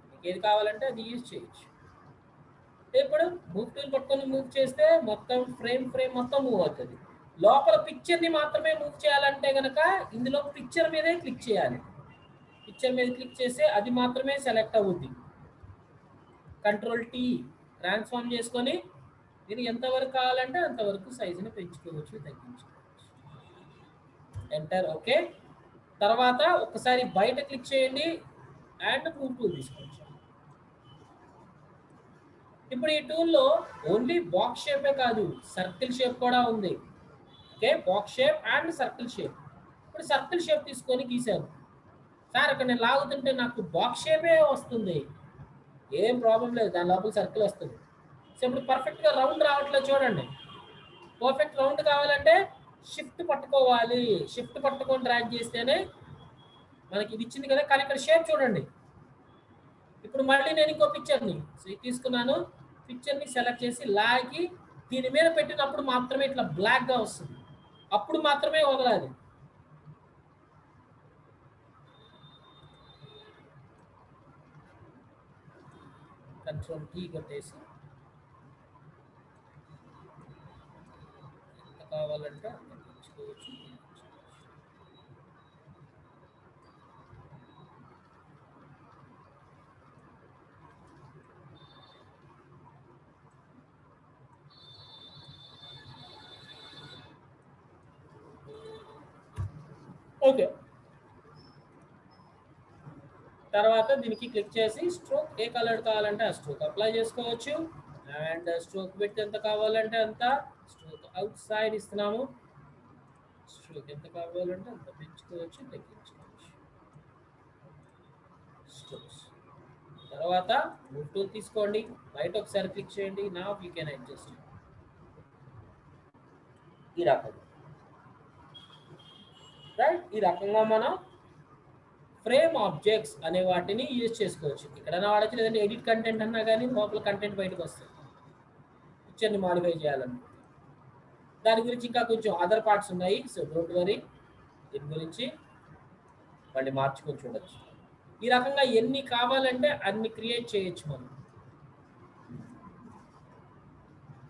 Speaker 1: మీకు ఏది కావాలంటే అది యూజ్ చేయొచ్చు. ఇప్పుడు మూవ్ టూల్ పట్టుకొని మూవ్ చేస్తే మొత్తం ఫ్రేమ్ మొత్తం మూవ్ అవుతుంది. లోపల పిక్చర్ని మాత్రమే మూవ్ చేయాలంటే కనుక ఇందులో పిక్చర్ మీదే క్లిక్ చేయాలి. పిక్చర్ మీద క్లిక్ చేస్తే అది మాత్రమే సెలెక్ట్ అవుద్ది. కంట్రోల్ T ట్రాన్స్ఫార్మ్ చేసుకొని మీరు ఎంతవరకు కావాలంటే అంతవరకు సైజుని పెంచుకోవచ్చు, తగ్గించుకోవచ్చు. ఎంటర్. ఓకే. తర్వాత ఒకసారి బయట క్లిక్ చేయండి అండ్ మూవ్ టూల్ తీసుకోవచ్చు. ఇప్పుడు ఈ టూల్లో ఓన్లీ బాక్స్ షేపే కాదు, సర్కిల్ షేప్ కూడా ఉంది. Okay, box shape and circle shape. ఇప్పుడు సర్కిల్ షేప్ తీసుకొని గీసాను. సార్ అక్కడ నేను లాగుతుంటే నాకు బాక్స్ షేపే వస్తుంది. ఏం ప్రాబ్లం లేదు, దాని లోపల సర్కిల్ వస్తుంది. సో ఇప్పుడు పర్ఫెక్ట్గా రౌండ్ రావట్లేదు చూడండి. పర్ఫెక్ట్ రౌండ్ కావాలంటే షిఫ్ట్ పట్టుకోవాలి. షిఫ్ట్ పట్టుకొని డ్రాగ్ చేస్తేనే మనకి ఇది ఇచ్చింది కదా. కానీ ఇక్కడ షేప్ చూడండి. ఇప్పుడు మళ్ళీ నేను ఇంకో పిక్చర్ని తీసుకున్నాను. పిక్చర్ని సెలెక్ట్ చేసి లాగి దీని మీద పెట్టినప్పుడు మాత్రమే ఇట్లా బ్లాక్గా వస్తుంది. అప్పుడు మాత్రమే వదలాలి. కంట్రోల్ T కొట్టేసి ఎంత కావాలంటే అంత పెంచుకోవచ్చు. ఓకే, తర్వాత దీనికి క్లిక్ చేసి స్ట్రోక్ ఏ కలర్ కావాలంటే ఆ స్ట్రోక్ అప్లై చేసుకోవచ్చు. అండ్ స్ట్రోక్ విడ్త్ ఎంత కావాలంటే అంత, స్ట్రోక్ అవుట్ సైడ్ ఇస్తున్నాము. స్ట్రోక్ ఎంత కావాలంటే అంత పెంచుకోవచ్చు, తగ్గించుకోవచ్చు. స్ట్రోక్స్ తర్వాత మూవ్ టూల్ తీసుకోండి, బయట ఒకసారి క్లిక్ చేయండి. నా యూ కెన్ అడ్జస్ట్ ఈ రకంగా. రైట్, ఈ రకంగా మనం ఫ్రేమ్ ఆబ్జెక్ట్స్ అనే వాటిని యూజ్ చేసుకోవచ్చు. ఎక్కడైనా వాడచ్చు, లేదంటే ఎడిట్ కంటెంట్ అన్నా కానీ లోపల కంటెంట్ బయటకు వస్తుంది. పిక్చర్ని మాడిఫై చేయాలని దాని గురించి ఇంకా కొంచెం అదర్ పార్ట్స్ ఉన్నాయి. సో డోంట్ వరీ, దీని గురించి మళ్ళీ మార్చుకొని చూడొచ్చు. ఈ రకంగా ఎన్ని కావాలంటే అన్ని క్రియేట్ చేయొచ్చు మనం.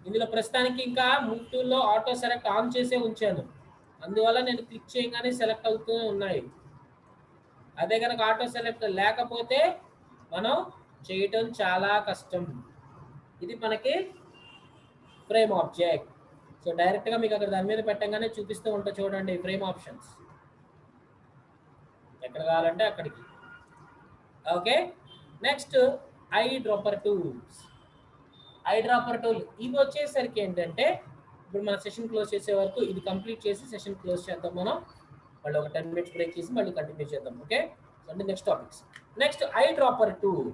Speaker 1: ఇందులో ప్రస్తుతానికి ఇంకా మూవ్ టూల్లో ఆటో సెలెక్ట్ ఆన్ చేసే ఉంచాను, అందువల్ల నేను క్లిక్ చేయగానే సెలెక్ట్ అవుతూ ఉన్నాయి. అదే కనుక ఆటో సెలెక్ట్ లేకపోతే మనం చేయటం చాలా కష్టం. ఇది మనకి ఫ్రేమ్ ఆబ్జెక్ట్. సో డైరెక్ట్గా మీకు అక్కడ దాని మీద పెట్టంగానే చూపిస్తూ ఉంటా చూడండి ఫ్రేమ్ ఆప్షన్స్, ఎక్కడ కావాలంటే అక్కడికి. Okay, next eye dropper tools. I dropper tool ఇది వచ్చేసరికి ఏంటంటే, ఇప్పుడు మన సెషన్ క్లోజ్ చేసే వరకు ఇది కంప్లీట్ చేసి సెషన్ క్లోజ్ చేద్దాం మనం. మళ్ళీ ఒక 10 minutes బ్రేక్ చేసి మళ్ళీ కంటిన్యూ చేద్దాం. ఓకే, అంటే next topics. Next eye dropper tool.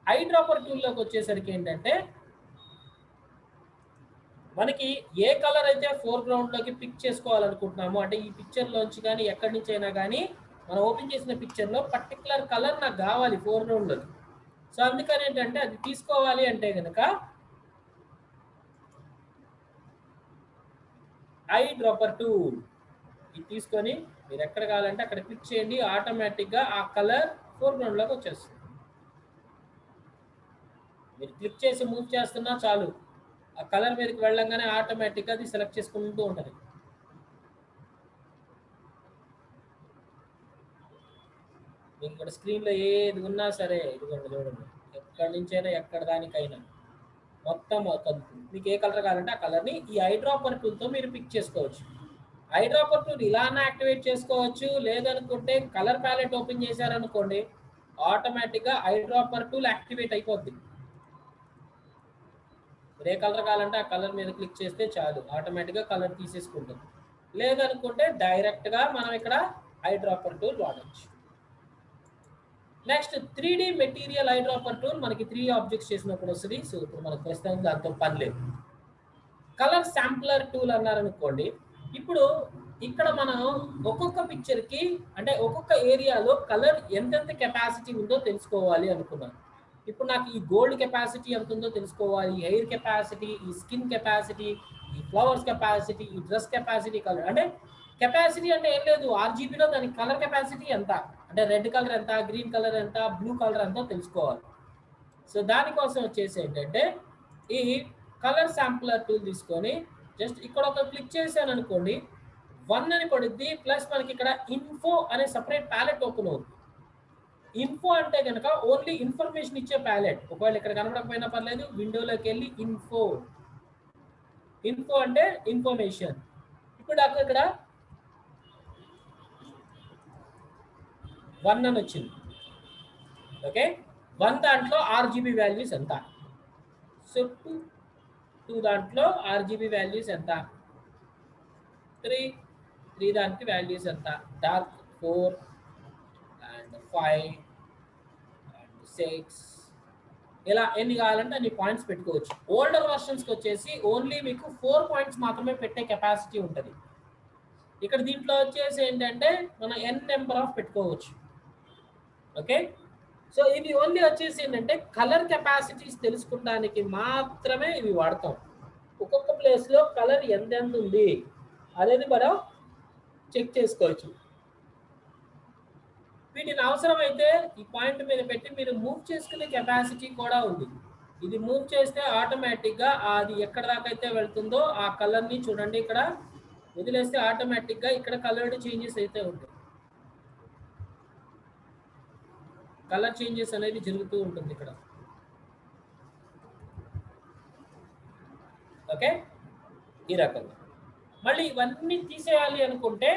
Speaker 1: Eye dropper టూల్లోకి వచ్చేసరికి ఏంటంటే, మనకి ఏ కలర్ అయితే ఫోర్గ్రౌండ్లోకి పిక్ చేసుకోవాలనుకుంటున్నామో, అంటే ఈ పిక్చర్లోంచి కానీ ఎక్కడి నుంచి అయినా కానీ మనం ఓపెన్ చేసిన పిక్చర్లో పర్టికులర్ కలర్ నాకు కావాలి ఫోర్గ్రౌండ్లోకి. సో అందుకని ఏంటంటే అది తీసుకోవాలి అంటే కనుక ఐ డ్రాపర్ టూల్ ఇది తీసుకొని మీరు ఎక్కడ కావాలంటే అక్కడ క్లిక్ చేయండి. ఆటోమేటిక్గా ఆ కలర్ ఫోర్గ్రౌండ్లోకి వచ్చేస్తుంది. మీరు క్లిక్ చేసి మూవ్ చేస్తున్నా చాలు, ఆ కలర్ మీదకి వెళ్ళంగానే ఆటోమేటిక్గా అది సెలెక్ట్ చేసుకుంటూ ఉంటుంది. మీకు ఇక్కడ స్క్రీన్లో ఏది ఉన్నా సరే ఇదిగోండి చూడండి, ఎక్కడి నుంచైనా ఎక్కడ దానికైనా మొత్తం మీకు ఏ కలర్ కావాలంటే ఆ కలర్ని ఈ ఐ డ్రాపర్ టూల్తో మీరు పిక్ చేసుకోవచ్చు. ఐ డ్రాపర్ టూల్ ఇలానే యాక్టివేట్ చేసుకోవచ్చు, లేదనుకుంటే కలర్ ప్యాలెట్ ఓపెన్ చేశారనుకోండి ఆటోమేటిక్గా ఐ డ్రాపర్ టూల్ యాక్టివేట్ అయిపోద్ది. ఏ కలర్ కావాలంటే ఆ కలర్ మీద క్లిక్ చేస్తే చాలు, ఆటోమేటిక్గా కలర్ తీసేసుకుంటుంది. లేదనుకుంటే డైరెక్ట్గా మనం ఇక్కడ ఐ డ్రాపర్ టూల్ వాడచ్చు. Next 3D material I dropper tool మనకి 3 ఆబ్జెక్ట్స్ చేసినప్పుడు వస్తుంది. సో ఇప్పుడు మనకు ప్రస్తుతానికి దాంతో పని లేదు. కలర్ శాంప్లర్ టూల్ అన్నారనుకోండి, ఇప్పుడు ఇక్కడ మనం ఒక్కొక్క పిక్చర్కి అంటే ఒక్కొక్క ఏరియాలో కలర్ ఎంతెంత కెపాసిటీ ఉందో తెలుసుకోవాలి అనుకున్నాను. ఇప్పుడు నాకు ఈ గోల్డ్ కెపాసిటీ ఎంత ఉందో తెలుసుకోవాలి, ఈ హెయిర్ కెపాసిటీ, ఈ స్కిన్ కెపాసిటీ, ఈ ఫ్లవర్స్ కెపాసిటీ, ఈ డ్రెస్ కెపాసిటీ, కలర్ అంటే కెపాసిటీ అంటే ఏం లేదు, ఆర్జీబీలో దాని కలర్ కెపాసిటీ ఎంత అంటే రెడ్ కలర్ ఎంత, గ్రీన్ కలర్ ఎంత, బ్లూ కలర్ ఎంతో తెలుసుకోవాలి. సో దానికోసం వచ్చేసి ఏంటంటే ఈ కలర్ శాంప్లర్ టూల్ తీసుకొని జస్ట్ ఇక్కడ ఒక క్లిక్ చేశాను అనుకోండి 1 అని పడుద్ది, ప్లస్ మనకి ఇక్కడ ఇన్ఫో అనే సపరేట్ ప్యాలెట్ ఓపెన్ అవుతుంది. ఇన్ఫో అంటే కనుక ఓన్లీ ఇన్ఫర్మేషన్ ఇచ్చే ప్యాలెట్. ఒకవేళ ఇక్కడ కనబడకపోయినా పర్లేదు, విండోలోకి వెళ్ళి ఇన్ఫో అంటే ఇన్ఫర్మేషన్. ఇప్పుడు నాకు ఇక్కడ 1 అని వచ్చింది. ఓకే, 1 దాంట్లో ఆర్జీబీ వాల్యూస్ ఎంత, సో 2 దాంట్లో ఆర్జీబీ వాల్యూస్ ఎంత, 3 దానికి వాల్యూస్ ఎంత, డార్క్ 4 అండ్ 5 అండ్ 6, ఇలా ఎన్ని కావాలంటే అన్ని పాయింట్స్ పెట్టుకోవచ్చు. ఓల్డర్ వర్షన్స్కి వచ్చేసి ఓన్లీ మీకు 4 పాయింట్స్ మాత్రమే పెట్టే కెపాసిటీ ఉంటుంది. ఇక్కడ దీంట్లో వచ్చేసి ఏంటంటే మనం ఎన్ నెంబర్ ఆఫ్ పెట్టుకోవచ్చు. ఓకే, సో ఇది ఓన్లీ వచ్చేసి ఏంటంటే కలర్ కెపాసిటీస్ తెలుసుకోవడానికి మాత్రమే ఇవి వాడతాం. ఒక్కొక్క ప్లేస్లో కలర్ ఎంత ఉంది అనేది మనం చెక్ చేసుకోవచ్చు. వీటిని అవసరమైతే ఈ పాయింట్ మీద పెట్టి మీరు మూవ్ చేసుకునే కెపాసిటీ కూడా ఉంది. ఇది మూవ్ చేస్తే ఆటోమేటిక్గా అది ఎక్కడ దాకా అయితే వెళ్తుందో ఆ కలర్ని చూడండి, ఇక్కడ వదిలేస్తే ఆటోమేటిక్గా ఇక్కడ కలర్ చేంజెస్ అయితే ఉంటాయి. కలర్ చేంజెస్ అనేది జరుగుతూ ఉంటుంది ఇక్కడ. ఓకే, ఈ రకంగా. మళ్ళీ ఇవన్నీ తీసేయాలి అనుకుంటే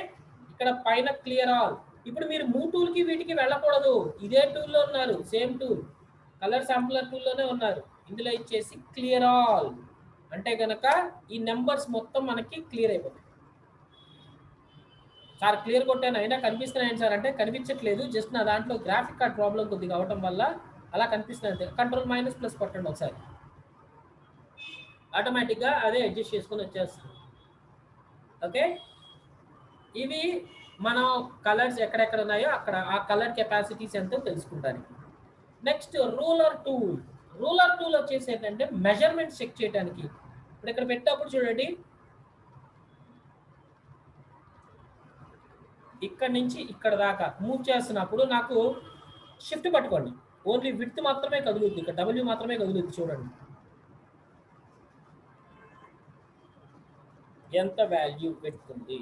Speaker 1: ఇక్కడ పైన క్లియర్ ఆల్. ఇప్పుడు మీరు మూవ్ టూల్కి వీటికి వెళ్ళకూడదు, ఇదే టూల్లో ఉన్నారు, సేమ్ టూల్ కలర్ శాంపులర్ టూల్లోనే ఉన్నారు. ఇందులో ఇచ్చేసి క్లియర్ ఆల్ అంటే కనుక ఈ నెంబర్స్ మొత్తం మనకి క్లియర్ అయిపోతాయి. సార్ క్లియర్ కొట్టాను అయినా కనిపిస్తున్నాయండి సార్ అంటే కనిపించట్లేదు, జస్ట్ నా దాంట్లో గ్రాఫిక్ కార్డ్ ప్రాబ్లం కొద్దిగా అవడం వల్ల అలా కనిపిస్తుంది. కంట్రోల్ మైనస్ ప్లస్ కొట్టండి ఒకసారి, ఆటోమేటిక్గా అదే అడ్జస్ట్ చేసుకొని వచ్చేస్తుంది. ఓకే, ఇవి మనం కలర్స్ ఎక్కడెక్కడ ఉన్నాయో అక్కడ ఆ కలర్ కెపాసిటీస్ ఎంతో తెలుసుకుంటానికి. Next ruler tool. Ruler tool వచ్చేసి ఏంటంటే మెజర్మెంట్స్ చెక్ చేయడానికి. ఇప్పుడు ఇక్కడ పెట్టేటప్పుడు చూడండి, ఇక్కడ నుంచి ఇక్కడ దాకా మూవ్ చేస్తున్నప్పుడు నాకు షిఫ్ట్ పట్టుకోండి, ఓన్లీ విడ్త్ మాత్రమే కదులుద్ది, ఇక్కడ డబ్ల్యూ మాత్రమే కదులుద్ది. చూడండి ఎంత వాల్యూ పెట్టుకుంది.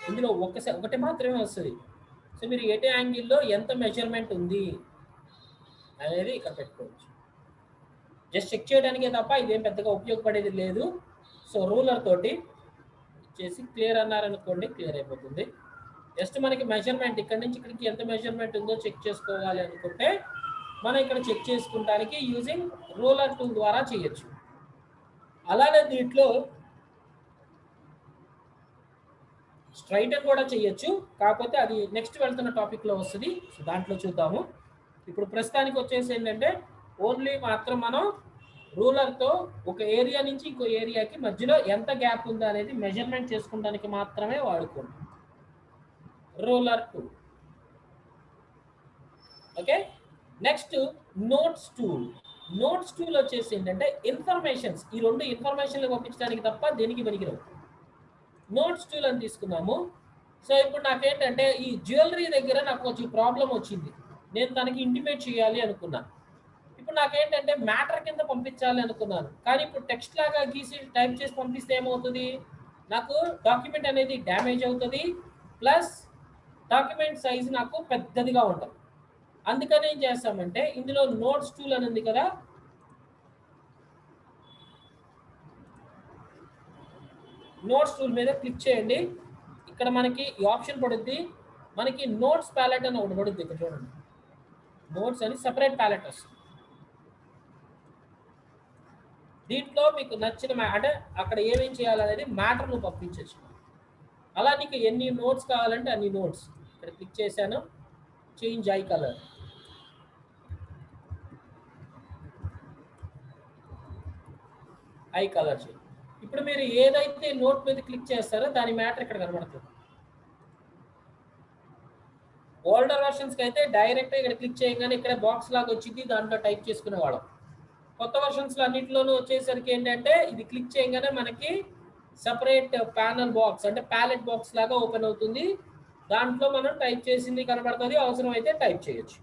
Speaker 1: ఇందులో ఒకటి మాత్రమే వస్తుంది. సో మీరు ఎటే యాంగిల్లో ఎంత మెజర్మెంట్ ఉంది అనేది ఇక్కడ పెట్టుకోవచ్చు. జస్ట్ చెక్ చేయడానికే తప్ప ఇదేం పెద్దగా ఉపయోగపడేది లేదు. సో రూలర్ తోటి చేసి క్లియర్ అన్నారనుకోండి, క్లియర్ అయిపోతుంది. జస్ట్ మనకి మెజర్మెంట్ ఇక్కడ నుంచి ఇక్కడికి ఎంత మెజర్మెంట్ ఉందో చెక్ చేసుకోవాలి అనుకుంటే మనం ఇక్కడ చెక్ చేసుకుంటానికి యూజింగ్ రూలర్ టూల్ ద్వారా చేయొచ్చు. అలానే దీంట్లో స్ట్రైటన్ కూడా చేయొచ్చు, కాకపోతే అది నెక్స్ట్ వెళ్తున్న టాపిక్లో వస్తుంది. సో దాంట్లో చూద్దాము. ఇప్పుడు ప్రస్తుతానికి వచ్చేసి ఏంటంటే ఓన్లీ మాత్రం మనం రూలర్తో ఒక ఏరియా నుంచి ఇంకో ఏరియాకి మధ్యలో ఎంత గ్యాప్ ఉందో అనేది మెజర్మెంట్ చేసుకోవడానికి మాత్రమే వాడుకోండి ruler tool. Okay, next notes tool. Notes tool వచ్చేసి ఏంటంటే ఇన్ఫర్మేషన్స్, ఈ రెండు ఇన్ఫర్మేషన్లు పంపించడానికి తప్ప దేనికి పనికిరావు. నోట్స్ టూల్ అని తీసుకున్నాము. సో ఇప్పుడు నాకేంటంటే ఈ జ్యువెలరీ దగ్గర నాకు కొంచెం ప్రాబ్లం వచ్చింది, నేను తనకి ఇంటిమేట్ చేయాలి అనుకున్నాను. ఇప్పుడు నాకేంటంటే మ్యాటర్ కింద పంపించాలి అనుకున్నాను, కానీ ఇప్పుడు టెక్స్ట్ లాగా గీసి టైప్ చేసి పంపిస్తే ఏమవుతుంది, నాకు డాక్యుమెంట్ అనేది డ్యామేజ్ అవుతుంది, ప్లస్ డాక్యుమెంట్ సైజ్ నాకు పెద్దదిగా ఉంటుంది. అందుకని ఏం చేస్తామంటే ఇందులో నోట్స్ టూల్ అని ఉంది కదా, నోట్స్ టూల్ మీద క్లిక్ చేయండి. ఇక్కడ మనకి ఈ ఆప్షన్ పడుద్ది, మనకి నోట్స్ ప్యాలెట్ అని ఒకటి పడుద్ది. ఇక్కడ చూడండి, నోట్స్ అని సపరేట్ ప్యాలెట్ వస్తుంది. దీంట్లో మీకు నచ్చిన అంటే అక్కడ ఏమేం చేయాలనేది మ్యాటర్ను పంపించవచ్చు. అలా నీకు ఎన్ని నోట్స్ కావాలంటే అన్ని నోట్స్. ఇక్కడ క్లిక్ చేశాను, change I colour. I colour చేయండి. ఇప్పుడు మీరు ఏదైతే నోట్ మీద క్లిక్ చేస్తారో దాని మ్యాటర్ ఇక్కడ కనబడుతుంది. ఓల్డర్ వర్షన్స్కి అయితే డైరెక్ట్గా ఇక్కడ క్లిక్ చేయగానే ఇక్కడ బాక్స్ లాగా వచ్చింది, దాంట్లో టైప్ చేసుకునేవాళ్ళం. కొత్త వర్షన్స్లో అన్నింటిలోనూ వచ్చేసరికి ఏంటంటే ఇది క్లిక్ చేయగానే మనకి సపరేట్ ప్యానల్ బాక్స్ అంటే ప్యాలెట్ బాక్స్ లాగా ఓపెన్ అవుతుంది, దాంట్లో మనం టైప్ చేసింది కనబడుతుంది, అవసరమైతే టైప్ చేయొచ్చు.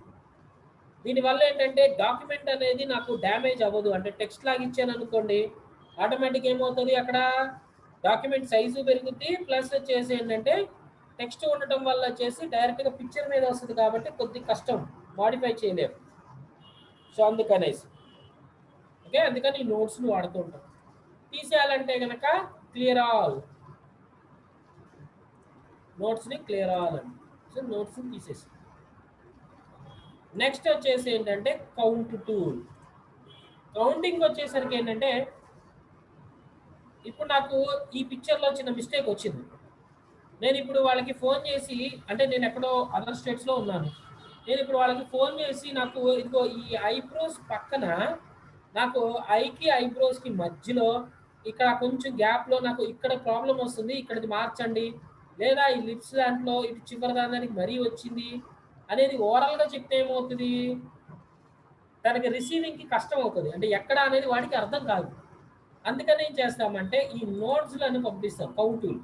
Speaker 1: దీనివల్ల ఏంటంటే డాక్యుమెంట్ అనేది నాకు డ్యామేజ్ అవ్వదు. అంటే టెక్స్ట్ లాగా ఇచ్చాను అనుకోండి, ఆటోమేటిక్ ఏమవుతుంది అక్కడ డాక్యుమెంట్ సైజు పెరుగుద్ది. ప్లస్ వచ్చేసి ఏంటంటే టెక్స్ట్ ఉండటం వల్ల వచ్చేసి డైరెక్ట్గా పిక్చర్ మీద వస్తుంది కాబట్టి కొద్ది కష్టం, మాడిఫై చేయలేము. సో అందుకనేసి ఓకే, అందుకని ఈ నోట్స్ని వాడుతూ ఉంటాం. తీసేయాలంటే కనుక క్లియర్ ఆల్, నోట్స్ని క్లియర్ ఆల్ అండి. సో నోట్స్ని తీసేసి నెక్స్ట్ వచ్చేసి ఏంటంటే కౌంట్ టూల్. కౌంటింగ్ వచ్చేసరికి ఏంటంటే ఇప్పుడు నాకు ఈ పిక్చర్లో చిన్న మిస్టేక్ వచ్చింది. నేను ఇప్పుడు వాళ్ళకి ఫోన్ చేసి, అంటే నేను ఎక్కడో అదర్ స్టేట్స్లో ఉన్నాను, నేను ఇప్పుడు వాళ్ళకి ఫోన్ చేసి నాకు ఇదిగో ఈ ఐబ్రోస్ పక్కన నాకు ఐకి ఐబ్రోస్కి మధ్యలో ఇక్కడ కొంచెం గ్యాప్లో నాకు ఇక్కడ ప్రాబ్లం వస్తుంది, ఇక్కడిది మార్చండి, లేదా ఈ లిప్స్ దాంట్లో ఇటు చివరి దానికి మరీ వచ్చింది అనేది ఓవరాల్గా చెప్తే ఏమవుతుంది, దానికి రిసీవింగ్కి కష్టం అవుతుంది. అంటే ఎక్కడ అనేది వాడికి అర్థం కాదు. అందుకని ఏం చేస్తామంటే ఈ నోట్స్లను పంపిస్తాం కౌంటులు.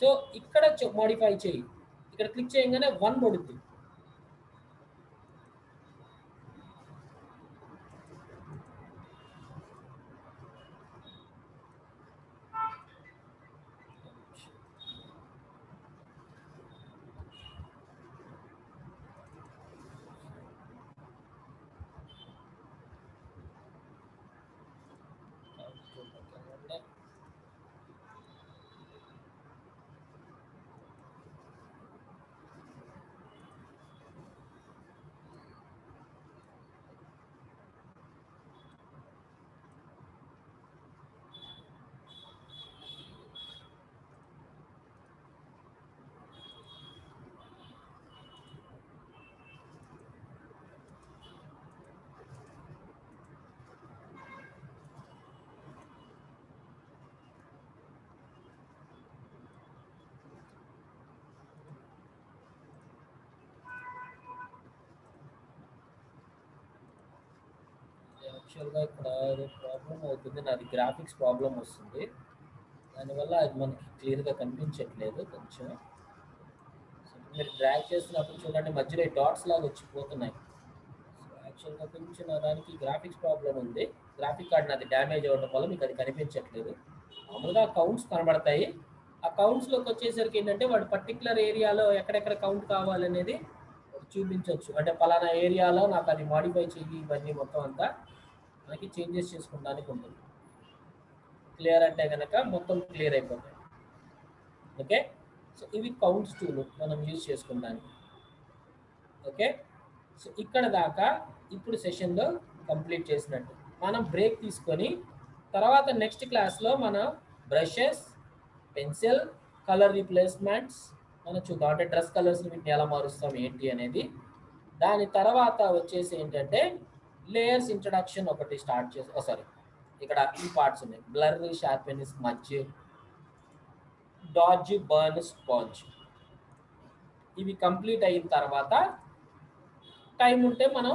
Speaker 1: సో ఇక్కడ మోడిఫై చేయి, ఇక్కడ క్లిక్ చేయగానే 1 పడుద్ది. యాక్చువల్గా ఇక్కడ ప్రాబ్లం అవుతుంది, నాది గ్రాఫిక్స్ ప్రాబ్లం వస్తుంది, దానివల్ల అది మనకి క్లియర్గా కనిపించట్లేదు కొంచెం. మీరు డ్రాగ్ చేసినప్పుడు చూడండి మధ్యలో డాట్స్ లాగా వచ్చిపోతున్నాయి. సో యాక్చువల్గా కొంచెం నా దానికి గ్రాఫిక్స్ ప్రాబ్లం ఉంది, గ్రాఫిక్ కార్డ్ నాది డ్యామేజ్ అవ్వడం వల్ల మీకు అది కనిపించట్లేదు. మామూలుగా కౌంట్స్ కనబడతాయి. ఆ కౌంట్స్లోకి వచ్చేసరికి ఏంటంటే వాడు పర్టికులర్ ఏరియాలో ఎక్కడెక్కడ కౌంట్ కావాలనేది చూపించవచ్చు. అంటే పలానా ఏరియాలో నాకు అది మాడిఫై చెయ్యి, ఇవన్నీ మొత్తం అంతా మనకి చేంజెస్ చేసుకోవడానికి ఉంటుంది. క్లియర్ అంటే కనుక మొత్తం క్లియర్ అయిపోతాయి. ఓకే, సో ఇవి కౌంట్స్ టూల్ మనం యూజ్ చేసుకుంటానికి. ఓకే, సో ఇక్కడ దాకా ఇప్పుడు సెషన్లో కంప్లీట్ చేసినట్టు. మనం బ్రేక్ తీసుకొని తర్వాత నెక్స్ట్ క్లాస్లో మనం బ్రషెస్, పెన్సిల్, కలర్ రీప్లేస్మెంట్స్ మనం చూద్దాం. అంటే డ్రెస్ కలర్స్ని వీటిని ఎలా మారుస్తాం ఏంటి అనేది. దాని తర్వాత వచ్చేసి ఏంటంటే లేయర్స్ ఇంట్రడక్షన్ ఒకటి స్టార్ట్ చేసి, సారీ ఇక్కడ ఈ పార్ట్స్ ఉన్నాయి, blur, sharpen, smudge, dodge, burn, sponge. ఇవి కంప్లీట్ అయిన తర్వాత టైం ఉంటే మనం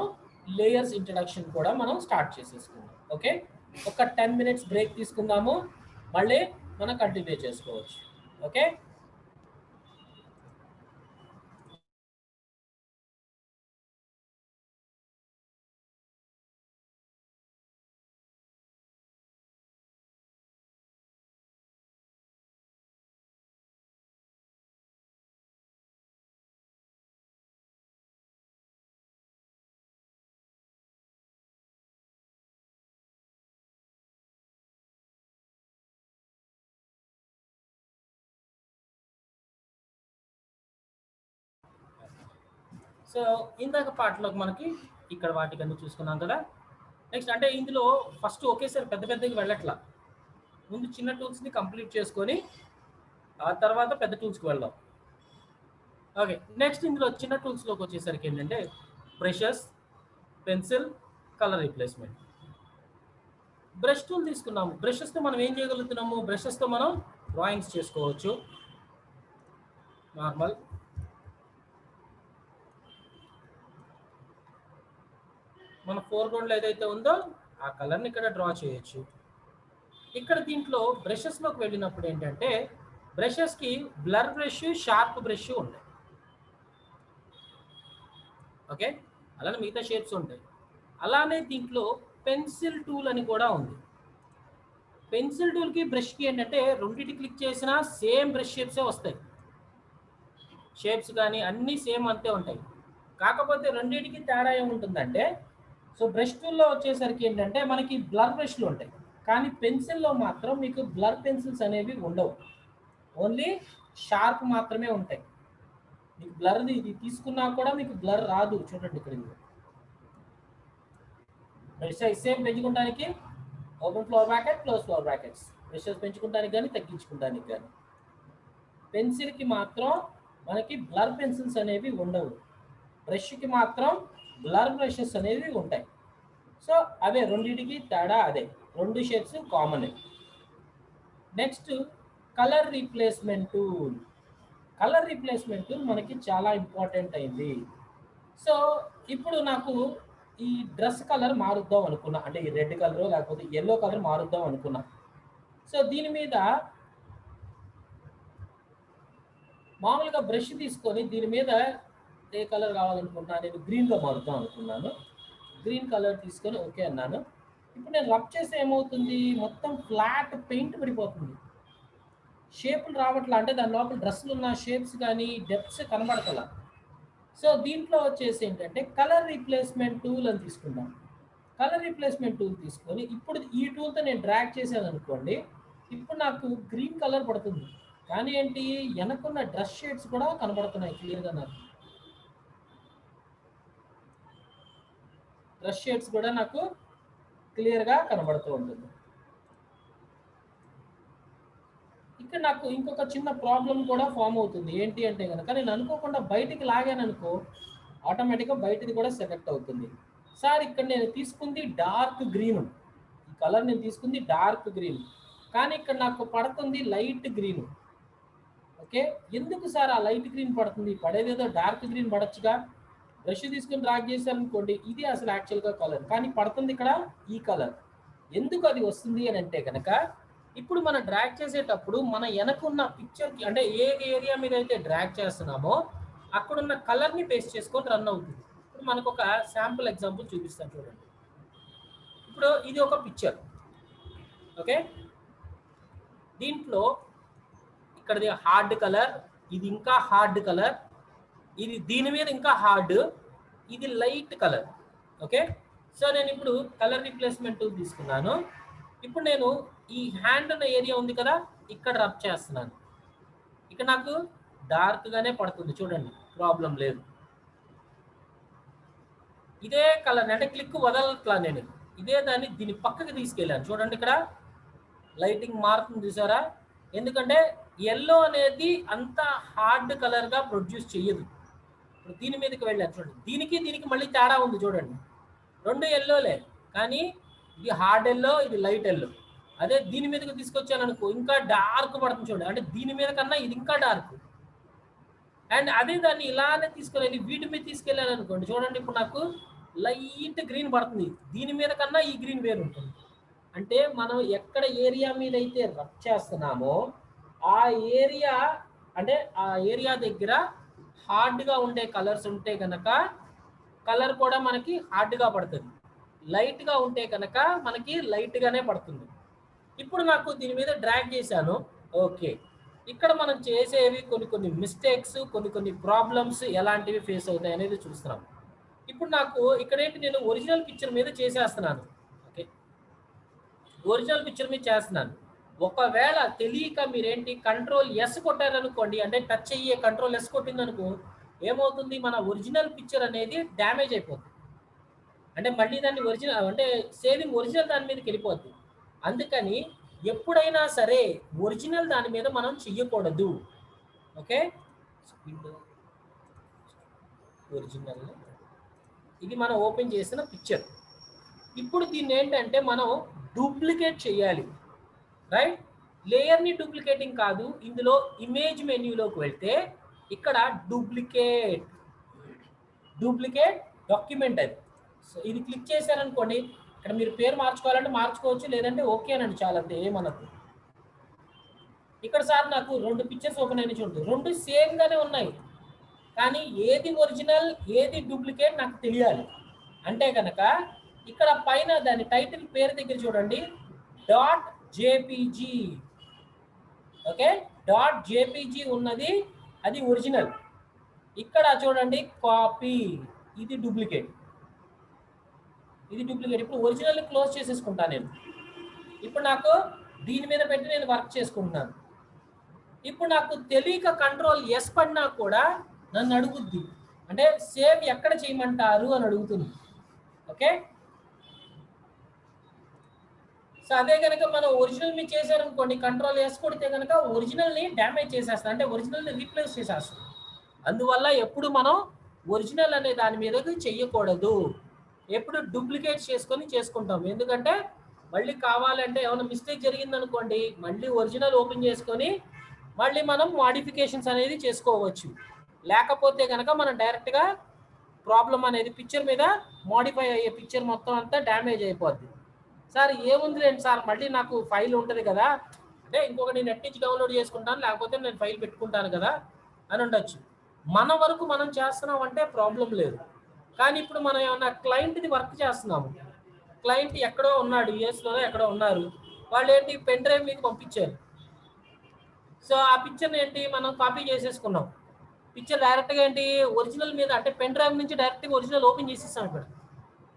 Speaker 1: లేయర్స్ ఇంట్రడక్షన్ కూడా మనం స్టార్ట్ చేసేసుకుందాం. ఓకే, ఒక 10 minutes బ్రేక్ తీసుకుందాము, మళ్ళీ మనం కంటిన్యూ చేసుకోవచ్చు. ఓకే, సో ఇందాక పాటలోకి మనకి ఇక్కడ వాటికన్నీ చూసుకున్నాం కదా. నెక్స్ట్ అంటే ఇందులో ఫస్ట్ ఒకేసారి పెద్ద పెద్దకి వెళ్ళట్లా, ముందు చిన్న టూల్స్ని కంప్లీట్ చేసుకొని ఆ తర్వాత పెద్ద టూల్స్కి వెళ్దాం. ఓకే, నెక్స్ట్ ఇందులో చిన్న టూల్స్లోకి వచ్చేసరికి ఏంటంటే brushes, pencil, colour replacement. Brush tool తీసుకున్నాము. బ్రషెస్తో మనం ఏం చేయగలుగుతున్నాము, బ్రషెస్తో మనం డ్రాయింగ్స్ చేసుకోవచ్చు. నార్మల్ మన ఫోర్గ్రౌండ్లో ఏదైతే ఉందో ఆ కలర్ని ఇక్కడ డ్రా చేయొచ్చు. ఇక్కడ దీంట్లో బ్రషెస్లోకి వెళ్ళినప్పుడు ఏంటంటే బ్రషెస్కి బ్లర్ బ్రష్, షార్ప్ బ్రష్ ఉన్నాయి. ఓకే, అలానే మిగతా షేప్స్ ఉంటాయి. అలానే దీంట్లో పెన్సిల్ టూల్ అని కూడా ఉంది. పెన్సిల్ టూల్కి బ్రష్కి ఏంటంటే రెండింటి క్లిక్ చేసినా సేమ్ బ్రష్ షేప్సే వస్తాయి. షేప్స్ కానీ అన్నీ సేమ్ అంతే ఉంటాయి. కాకపోతే రెండింటికి తేడా ఏముంటుందంటే, సో బ్రష్ టూల్లో వచ్చేసరికి ఏంటంటే మనకి బ్లర్ బ్రష్లు ఉంటాయి. కానీ పెన్సిల్లో మాత్రం మీకు బ్లర్ పెన్సిల్స్ అనేవి ఉండవు. ఓన్లీ షార్ప్ మాత్రమే ఉంటాయి. మీకు బ్లర్ది ఇది తీసుకున్నా కూడా మీకు బ్లర్ రాదు. చూడండి ఇక్కడ ఇది బ్రష్ సైజ్ సేమ్ పెంచుకోవడానికి open floor bracket, close floor brackets. Brushes పెంచుకోవడానికి కానీ తగ్గించుకోవడానికి కానీ. పెన్సిల్కి మాత్రం మనకి బ్లర్ పెన్సిల్స్ అనేవి ఉండవు. బ్రష్కి మాత్రం బ్లర్ బ్రషెస్ అనేవి ఉంటాయి. సో అవే రెండింటికి తేడా అదే. రెండు shapes common. Next colour replacement tool. Colour replacement tool మనకి చాలా ఇంపార్టెంట్ అయింది. సో ఇప్పుడు నాకు ఈ డ్రెస్ కలర్ మారుద్దాం అనుకున్నా, అంటే ఈ రెడ్ కలర్ లేకపోతే ఎల్లో కలర్ మారుద్దాం అనుకున్నా. సో దీని మీద మామూలుగా బ్రష్ తీసుకొని దీని మీద ఏ కలర్ కావాలనుకుంటున్నా, నేను గ్రీన్గా మారుద్దాం అనుకున్నాను. గ్రీన్ కలర్ తీసుకొని ఓకే అన్నాను. ఇప్పుడు నేను రబ్ చేస్తే ఏమవుతుంది, మొత్తం ఫ్లాట్ పెయింట్ పడిపోతుంది. షేపులు రావట్లా, అంటే దాని లోపల డ్రెస్సులు ఉన్న షేప్స్ కానీ డెప్త్స్ కనబడతలా. సో దీంట్లో వచ్చేసి ఏంటంటే కలర్ రీప్లేస్మెంట్ టూల్ అని తీసుకుందాం. కలర్ రీప్లేస్మెంట్ టూల్ తీసుకొని ఇప్పుడు ఈ టూల్తో నేను డ్రాగ్ చేశాను అనుకోండి, ఇప్పుడు నాకు గ్రీన్ కలర్ పడుతుంది. కానీ ఏంటి, వెనకున్న డ్రెస్ షేడ్స్ కూడా కనబడుతున్నాయి క్లియర్గా. నాకు డ్రెస్ షేడ్స్ కూడా నాకు క్లియర్గా కనబడుతూ ఉంటుంది. ఇక్కడ నాకు ఇంకొక చిన్న ప్రాబ్లం కూడా ఫామ్ అవుతుంది. ఏంటి అంటే కనుక నేను అనుకోకుండా బయటికి లాగాను అనుకో, ఆటోమేటిక్గా బయటిది కూడా సెలెక్ట్ అవుతుంది. సార్ ఇక్కడ నేను తీసుకుంది డార్క్ గ్రీన్, ఈ కలర్ నేను తీసుకుంది డార్క్ గ్రీన్, కానీ ఇక్కడ నాకు పడుతుంది లైట్ గ్రీన్. ఓకే, ఎందుకు సార్ ఆ లైట్ గ్రీన్ పడుతుంది? పడేదేదో డార్క్ గ్రీన్ పడచ్చుగా. బ్రష్ తీసుకుని డ్రాగ్ చేశాను అనుకోండి, ఇది అసలు యాక్చువల్గా కలర్, కానీ పడుతుంది ఇక్కడ ఈ కలర్. ఎందుకు అది వస్తుంది అని అంటే కనుక, ఇప్పుడు మనం డ్రాగ్ చేసేటప్పుడు మన వెనకున్న పిక్చర్కి, అంటే ఏ ఏరియా మీద అయితే డ్రాగ్ చేస్తున్నామో అక్కడున్న కలర్ని పేస్ట్ చేసుకొని రన్ అవుతుంది. ఇప్పుడు మనకు ఒక శాంపుల్ ఎగ్జాంపుల్ చూపిస్తాను చూడండి. ఇప్పుడు ఇది ఒక పిక్చర్. ఓకే, దీంట్లో ఇక్కడది హార్డ్ కలర్, ఇది ఇంకా హార్డ్ కలర్, ఇది దీని మీద ఇంకా హార్డ్, ఇది లైట్ కలర్. ఓకే, సో నేను ఇప్పుడు కలర్ రీప్లేస్మెంట్ టూల్ తీసుకున్నాను. ఇప్పుడు నేను ఈ హ్యాండ్ ఉన్న ఏరియా ఉంది కదా, ఇక్కడ రబ్ చేస్తున్నాను. ఇక్కడ నాకు డార్క్గానే పడుతుంది చూడండి, ప్రాబ్లం లేదు. ఇదే కలర్ అంటే క్లిక్ వదలట్లా నేను, ఇదే దాన్ని దీని పక్కకి తీసుకెళ్ళాను చూడండి, ఇక్కడ లైటింగ్ మారుతుంది చూసారా. ఎందుకంటే ఎల్లో అనేది అంత హార్డ్ కలర్గా ప్రొడ్యూస్ చెయ్యదు. ఇప్పుడు దీని మీదకి వెళ్ళాను చూడండి, దీనికి మళ్ళీ తేడా ఉంది చూడండి. రెండు ఎల్లోలే, కానీ ఇది హార్డ్ ఎల్లో, ఇది లైట్ ఎల్లో. అదే దీని మీదకి తీసుకొచ్చాను అనుకో, ఇంకా డార్క్ పడుతుంది చూడండి, అంటే దీని మీద కన్నా ఇది ఇంకా డార్క్. అండ్ అదే దాన్ని ఇలానే తీసుకెళ్ళి వీటి మీద తీసుకెళ్ళాను అనుకోండి, చూడండి ఇప్పుడు నాకు లైట్ గ్రీన్ పడుతుంది, దీని మీద కన్నా ఈ గ్రీన్ వేరు ఉంటుంది. అంటే మనం ఎక్కడ ఏరియా మీద అయితే రబ్ చేస్తున్నామో ఆ ఏరియా, అంటే ఆ ఏరియా దగ్గర హార్డ్గా ఉండే కలర్స్ ఉంటే కనుక కలర్ కూడా మనకి హార్డ్గా పడుతుంది, లైట్గా ఉంటే కనుక మనకి లైట్గానే పడుతుంది. ఇప్పుడు నాకు దీని మీద డ్రాగ్ చేశాను. ఓకే, ఇక్కడ మనం చేసేవి కొన్ని మిస్టేక్స్, కొన్ని ప్రాబ్లమ్స్ ఎలాంటివి ఫేస్ అవుతాయి అనేది చూస్తున్నాం. ఇప్పుడు నాకు ఇక్కడేంటి, నేను ఒరిజినల్ పిక్చర్ మీద చేసేస్తున్నాను. ఓకే, ఒరిజినల్ పిక్చర్ మీద చేస్తున్నాను. ఒకవేళ తెలియక మీరేంటి కంట్రోల్ ఎస్ కొట్టారనుకోండి, అంటే టచ్ అయ్యే కంట్రోల్ ఎస్ కొట్టిందనుకో, ఏమవుతుంది, మన ఒరిజినల్ పిక్చర్ అనేది డ్యామేజ్ అయిపోతుంది. అంటే మళ్ళీ దాన్ని ఒరిజినల్, అంటే సేవింగ్ ఒరిజినల్ దాని మీదకి వెళ్ళిపోద్ది. అందుకని ఎప్పుడైనా సరే ఒరిజినల్ దాని మీద మనం చెయ్యకూడదు. ఓకే, ఒరిజినల్ ఇది మనం ఓపెన్ చేసిన పిక్చర్. ఇప్పుడు దీన్ని ఏంటంటే మనం డూప్లికేట్ చేయాలి, రైట్? లేయర్ని డూప్లికేటింగ్ కాదు, ఇందులో ఇమేజ్ మెన్యూలోకి వెళ్తే ఇక్కడ డూప్లికేట్ డాక్యుమెంట్ అది. సో ఇది క్లిక్ చేశారనుకోండి, ఇక్కడ మీరు పేరు మార్చుకోవాలంటే మార్చుకోవచ్చు, లేదంటే ఓకే అనండి, చాలా అంతే, ఏమనద్దు. ఇక్కడ సార్ నాకు రెండు పిక్చర్స్ ఓపెన్ అయిన చూడండి, రెండు సేమ్గానే ఉన్నాయి. కానీ ఏది ఒరిజినల్ ఏది డూప్లికేట్ నాకు తెలియాలి. అంటే కనుక ఇక్కడ పైన దాని టైటిల్ పేరు దగ్గర చూడండి, dot JPG. Okay, dot JPG ఉన్నది అది ఒరిజినల్. ఇక్కడ చూడండి కాపీ, ఇది డూప్లికేట్. ఇది డూప్లికేట్. ఇప్పుడు ఒరిజినల్ క్లోజ్ చేసేసుకుంటాను నేను. ఇప్పుడు నాకు దీని మీద పెట్టి నేను వర్క్ చేసుకుంటున్నాను. ఇప్పుడు నాకు తెలియక కంట్రోల్ ఎస్ పడినా కూడా నన్ను అడుగుద్ది, అంటే సేవ్ ఎక్కడ చేయమంటారు అని అడుగుతుంది. ఓకే, సో అదే కనుక మనం ఒరిజినల్ మీ చేశారనుకోండి, కంట్రోల్ ఎస్ కొడితే కనుక ఒరిజినల్ని డ్యామేజ్ చేసేస్తాం, అంటే ఒరిజినల్ని రీప్లేస్ చేసేస్తాం. అందువల్ల ఎప్పుడు మనం ఒరిజినల్ అనే దాని మీద చెయ్యకూడదు, ఎప్పుడు డూప్లికేట్ చేసుకుంటాం. ఎందుకంటే మళ్ళీ కావాలంటే ఏమైనా మిస్టేక్ జరిగింది అనుకోండి, మళ్ళీ ఒరిజినల్ ఓపెన్ చేసుకొని మళ్ళీ మనం మాడిఫికేషన్స్ అనేది చేసుకోవచ్చు. లేకపోతే కనుక మనం డైరెక్ట్గా ప్రాబ్లం అనేది పిక్చర్ మీద మోడిఫై అయ్యే పిక్చర్ మొత్తం అంతా డ్యామేజ్ అయిపోద్ది. సార్ ఏముంది లేండి సార్, మళ్ళీ నాకు ఫైల్ ఉంటుంది కదా, అంటే ఇంకొకటి నెట్ నుంచి డౌన్లోడ్ చేసుకుంటాను, లేకపోతే నేను ఫైల్ పెట్టుకుంటాను కదా అని ఉండొచ్చు. మన వరకు మనం చేస్తున్నాం అంటే ప్రాబ్లం లేదు. కానీ ఇప్పుడు మనం ఏమన్నా క్లయింట్ది వర్క్ చేస్తున్నాము, క్లయింట్ ఎక్కడో ఉన్నాడు, యూఎస్లోనే ఎక్కడో ఉన్నారు, వాళ్ళు ఏంటి పెన్ డ్రైవ్ మీకు పంపించారు. సో ఆ పిక్చర్ని ఏంటి మనం కాపీ చేసేసుకున్నాం. పిక్చర్ డైరెక్ట్గా ఏంటి ఒరిజినల్ మీద, అంటే పెన్ డ్రైవ్ నుంచి డైరెక్ట్గా ఒరిజినల్ ఓపెన్ చేసేస్తాం. ఇక్కడ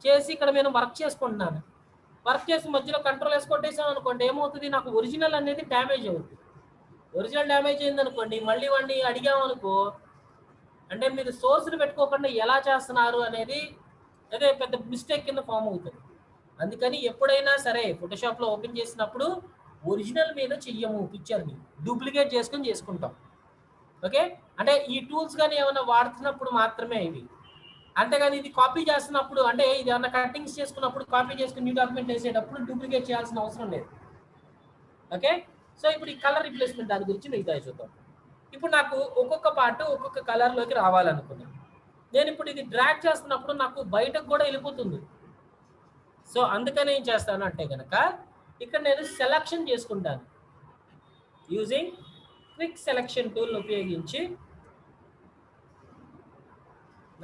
Speaker 1: చేసి ఇక్కడ నేను వర్క్ చేసుకుంటున్నాను. వర్క్ చేసి మధ్యలో కంట్రోల్ వేసి కొట్టేసాం అనుకోండి, ఏమవుతుంది, నాకు ఒరిజినల్ అనేది డ్యామేజ్ అవుతుంది. ఒరిజినల్ డ్యామేజ్ అయింది అనుకోండి, మళ్ళీ వాడిని అడిగామనుకో, అంటే మీరు సోర్స్ని పెట్టుకోకుండా ఎలా చేస్తున్నారు అనేది అదే పెద్ద మిస్టేక్ కింద ఫామ్ అవుతుంది. అందుకని ఎప్పుడైనా సరే ఫోటోషాప్లో ఓపెన్ చేసినప్పుడు ఒరిజినల్ మీద చెయ్యము, పిక్చర్ని డూప్లికేట్ చేసుకుంటాం. ఓకే, అంటే ఈ టూల్స్ కానీ ఏమైనా వాడుతున్నప్పుడు మాత్రమే ఇవి. అంతేగాని ఇది కాపీ చేస్తున్నప్పుడు, అంటే ఇది ఏమన్నా కటింగ్స్ చేసుకున్నప్పుడు కాపీ చేసుకుని న్యూ డాక్యుమెంట్ వేసేటప్పుడు డూప్లికేట్ చేయాల్సిన అవసరం లేదు. ఓకే, సో ఇప్పుడు ఈ కలర్ రిప్లేస్మెంట్ దాని గురించి మిగతా చూద్దాం. ఇప్పుడు నాకు ఒక్కొక్క పార్ట్ ఒక్కొక్క కలర్లోకి రావాలనుకున్నాను. నేను ఇప్పుడు ఇది డ్రాగ్ చేస్తున్నప్పుడు నాకు బయటకు కూడా వెళ్ళిపోతుంది. సో అందుకని ఏం చేస్తాను అంటే కనుక ఇక్కడ నేను సెలక్షన్ చేసుకుంటాను. యూజింగ్ క్విక్ సెలక్షన్ టూల్ ఉపయోగించి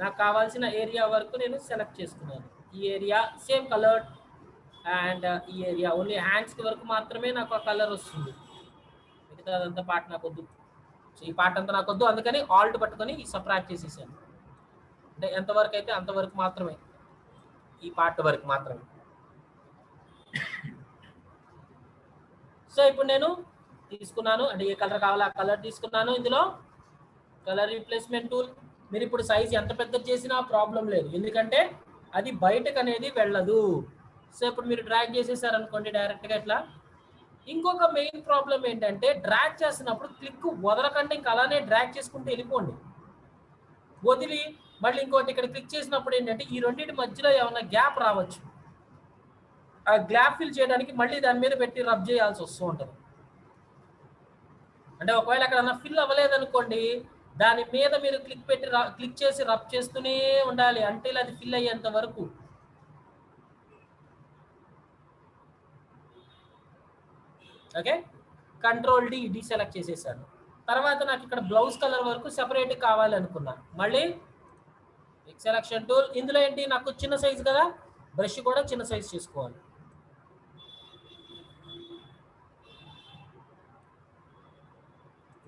Speaker 1: నాకు కావాల్సిన ఏరియా వరకు నేను సెలెక్ట్ చేసుకున్నాను. ఈ ఏరియా సేమ్ కలర్, అండ్ ఈ ఏరియా ఓన్లీ హ్యాండ్స్కి వరకు మాత్రమే నాకు ఆ కలర్ వస్తుంది. మిగతాదంతా పార్ట్ నాకు వద్దు. సో ఈ పార్ట్ అంతా నాకు వద్దు, అందుకని ఆల్ట్ పట్టుకొని సపరేట్ చేసేసాను. అంటే ఎంతవరకు అయితే అంతవరకు మాత్రమే, ఈ పార్ట్ వరకు మాత్రమే. సో ఇప్పుడు నేను తీసుకున్నాను, అంటే ఏ కలర్ కావాలో ఆ కలర్ తీసుకున్నాను. ఇందులో కలర్ రీప్లేస్మెంట్ టూల్, మీరు ఇప్పుడు సైజ్ ఎంత పెద్దది చేసినా ప్రాబ్లం లేదు, ఎందుకంటే అది బయటకు అనేది వెళ్ళదు. సో ఇప్పుడు మీరు డ్రాగ్ చేసేసారనుకోండి డైరెక్ట్గా ఇట్లా. ఇంకొక మెయిన్ ప్రాబ్లం ఏంటంటే డ్రాగ్ చేసినప్పుడు క్లిక్ వదలకంటే ఇంకా అలానే డ్రాగ్ చేసుకుంటూ వెళ్ళిపోండి. వదిలి మళ్ళీ ఇంకోటి ఇక్కడ క్లిక్ చేసినప్పుడు ఏంటంటే ఈ రెండింటి మధ్యలో ఏమైనా గ్యాప్ రావచ్చు. ఆ గ్యాప్ ఫిల్ చేయడానికి మళ్ళీ దాని మీద పెట్టి రబ్ చేయాల్సి వస్తూ ఉంటుంది. అంటే ఒకవేళ ఎక్కడన్నా ఫిల్ అవ్వలేదనుకోండి, దాని మీద మీరు క్లిక్ చేసి రబ్ చేస్తూనే ఉండాలి అంటే అది ఫిల్ అయ్యేంత వరకు. ఓకే, కంట్రోల్ డి సెలెక్ట్ చేసేసాను. తర్వాత నాకు ఇక్కడ బ్లౌజ్ కలర్ వరకు సెపరేట్ కావాలనుకున్నాను. మళ్ళీ సెలక్షన్ టూల్, ఇందులో ఏంటి నాకు చిన్న సైజు కదా, బ్రష్ కూడా చిన్న సైజు చేసుకోవాలి.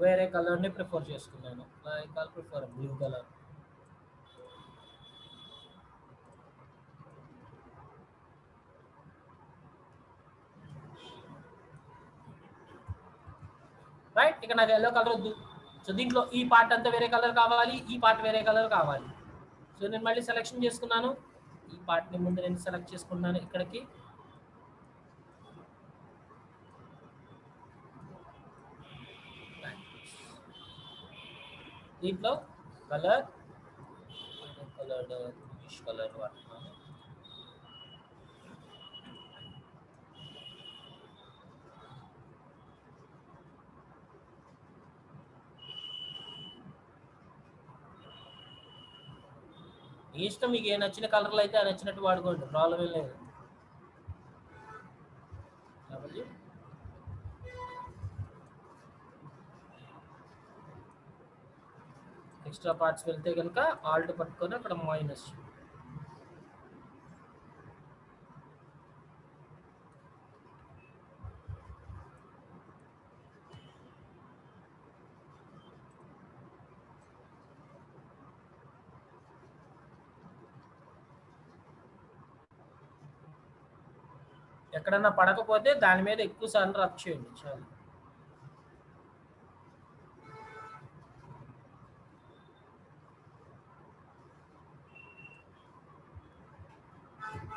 Speaker 1: వేరే కలర్ని ప్రిఫర్ చేసుకున్నాను, like I prefer blue colour. Right, ఇక నాకు ఎల్లో కలర్ వద్దు. సో దీంట్లో ఈ పార్ట్ అంతా వేరే కలర్ కావాలి, ఈ పార్ట్ వేరే కలర్ కావాలి. సో నేను మళ్ళీ సెలెక్షన్ చేసుకున్నాను, ఈ పార్ట్ని ముందు నేను సెలెక్ట్ చేసుకున్నాను ఇక్కడికి. దీంట్లో కలర్ ఇంగ్లీష్ కలర్ వాడుతున్నాను. ఇష్టం, మీకు ఏ నచ్చిన కలర్లు అయితే ఆ నచ్చినట్టు వాడుకోండి, ప్రాబ్లం ఏం లేదు. ఎక్స్ట్రా పార్ట్స్ వెళ్తే కనుక ఆల్ట్ పట్టుకొని అక్కడ మైనస్. ఎక్కడన్నా పడకపోతే దాని మీద ఎక్కువ సార్లు రబ్ చేయండి చాలు.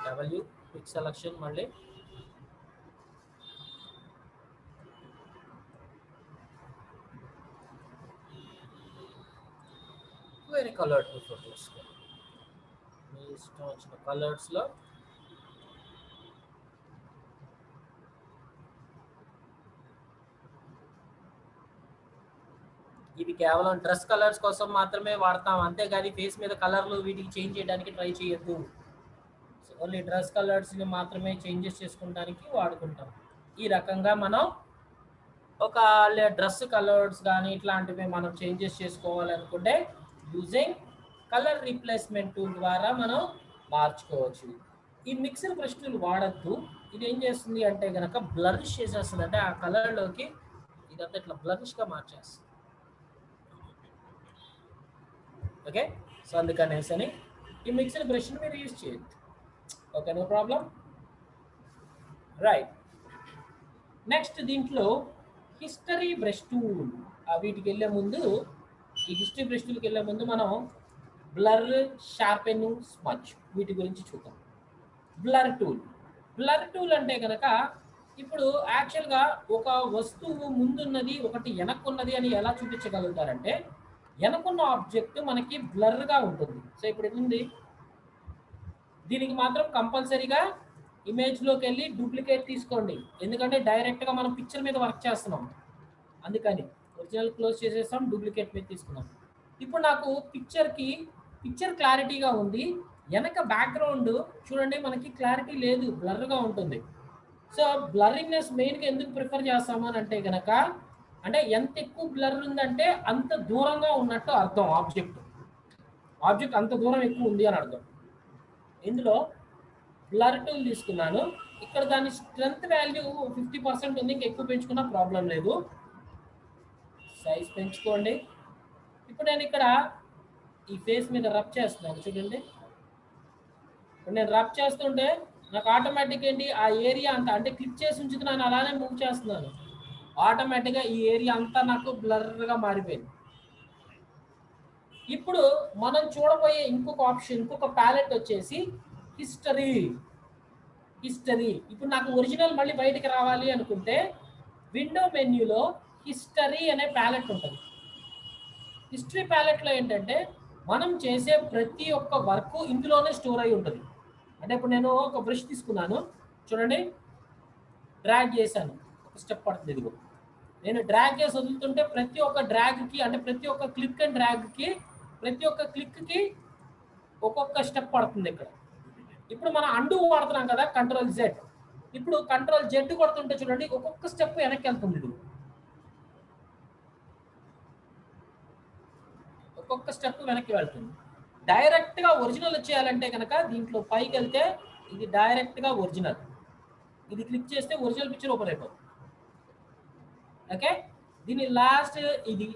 Speaker 1: డబ్ల్యూ క్విక్ సెలక్షన్ మళ్ళీ వేరే కలర్ ఫోటోస్ మీ ఇష్టం వచ్చిన కలర్స్లో ఇవి కేవలం డ్రెస్ కలర్స్ కోసం మాత్రమే వాడతాం, అంతేగాని ఫేస్ మీద కలర్లు వీటికి చేంజ్ చేయడానికి ట్రై చేయొద్దు. ఓన్లీ డ్రెస్ కలర్స్ని మాత్రమే చేంజెస్ చేసుకోవడానికి వాడుకుంటాం. ఈ రకంగా మనం ఒక డ్రెస్ కలర్స్ కానీ ఇట్లాంటివి మనం చేంజెస్ చేసుకోవాలనుకుంటే యూజింగ్ కలర్ రీప్లేస్మెంట్ టూల్ ద్వారా మనం మార్చుకోవచ్చు. ఈ మిక్సర్ బ్రష్ టూల్ వాడద్దు. ఇది ఏం చేస్తుంది అంటే కనుక బ్లరిష్ చేసేస్తుంది, అంటే ఆ కలర్లోకి ఇదంతా ఇట్లా బ్లరిష్గా మార్చేస్తుంది. ఓకే, సో అందుకనేసని ఈ మిక్సర్ బ్రష్ని మీరు యూజ్ చేయొద్దు. Okay, no problem. Right, next దీంట్లో హిస్టరీ బ్రష్ టూల్. వీటికి వెళ్ళే ముందు, ఈ హిస్టరీ బ్రష్ టూల్కి వెళ్ళే ముందు మనం బ్లర్, షార్పెన్, స్మచ్ వీటి గురించి చూద్దాం. Blur tool. బ్లర్ టూల్ అంటే కనుక ఇప్పుడు యాక్చువల్గా ఒక వస్తువు ముందున్నది ఒకటి వెనక్కున్నది అని ఎలా చూపించగలుగుతారంటే, వెనకున్న ఆబ్జెక్ట్ మనకి బ్లర్గా ఉంటుంది. సో ఇప్పుడు ఇది ఉంది, దీనికి మాత్రం కంపల్సరీగా ఇమేజ్లోకి వెళ్ళి డూప్లికేట్ తీసుకోండి, ఎందుకంటే డైరెక్ట్గా మనం పిక్చర్ మీద వర్క్ చేస్తున్నాం. అందుకని ఒరిజినల్ క్లోజ్ చేసేస్తాం, డూప్లికేట్ మీద తీసుకున్నాం. ఇప్పుడు నాకు పిక్చర్ క్లారిటీగా ఉంది, వెనక బ్యాక్గ్రౌండ్ చూడండి మనకి క్లారిటీ లేదు, బ్లర్గా ఉంటుంది. సో బ్లరింగ్నెస్ మెయిన్గా ఎందుకు ప్రిఫర్ చేస్తాము అని అంటే కనుక, అంటే ఎంత ఎక్కువ బ్లర్ ఉందంటే అంత దూరంగా ఉన్నట్టు అర్థం. ఆబ్జెక్ట్ అంత దూరం ఎక్కువ ఉంది అని అర్థం. ఇందులో బ్లర్ టూల్ తీసుకున్నాను, ఇక్కడ దాని స్ట్రెంత్ వాల్యూ 50% ఉంది, ఇంకెక్కువ పెంచుకున్నా ప్రాబ్లం లేదు. సైజ్ పెంచుకోండి. ఇప్పుడు నేను ఇక్కడ ఈ ఫేస్ మీద రబ్ చేస్తున్నాను చూడండి. ఇప్పుడు నేను రబ్ చేస్తుంటే నాకు ఆటోమేటిక్ ఏంటి ఆ ఏరియా అంతా, అంటే క్లిక్ చేసి ఉంచుతున్నాను అలానే మూవ్ చేస్తున్నాను, ఆటోమేటిక్గా ఈ ఏరియా అంతా నాకు బ్లర్గా మారిపోయింది. ఇప్పుడు మనం చూడబోయే ఇంకొక ఆప్షన్, ఇంకొక ప్యాలెట్ వచ్చేసి హిస్టరీ. ఇప్పుడు నాకు ఒరిజినల్ మళ్ళీ బయటికి రావాలి అనుకుంటే విండో మెన్యూలో హిస్టరీ అనే ప్యాలెట్ ఉంటుంది. హిస్టరీ ప్యాలెట్లో ఏంటంటే మనం చేసే ప్రతి ఒక్క వర్క్ ఇందులోనే స్టోర్ అయి ఉంటుంది. అంటే ఇప్పుడు నేను ఒక బ్రష్ తీసుకున్నాను చూడండి, డ్రాగ్ చేశాను, ఒక స్టెప్ పడుతుంది. ఇదిగో నేను డ్రాగ్ చేసి వదులుతుంటే ప్రతి ఒక్క డ్రాగ్కి, అంటే ప్రతి ఒక్క క్లిక్ అండ్ డ్రాగ్కి, ప్రతి ఒక్క క్లిక్కి ఒక్కొక్క స్టెప్ పడుతుంది ఇక్కడ. ఇప్పుడు మనం అండు వాడుతున్నాం కదా, కంట్రోల్ జెడ్. ఇప్పుడు కంట్రోల్ జెడ్ కొడుతుంటే చూడండి ఒక్కొక్క స్టెప్ వెనక్కి వెళ్తుంది. ఇది ఒక్కొక్క స్టెప్ వెనక్కి వెళ్తుంది. డైరెక్ట్గా ఒరిజినల్ వచ్చేయాలంటే కనుక దీంట్లో పైకి వెళ్తే ఇది డైరెక్ట్గా ఒరిజినల్, ఇది క్లిక్ చేస్తే ఒరిజినల్ పిక్చర్ ఓపెన్ అయిపోతుంది. ఓకే, దీని లాస్ట్ ఇది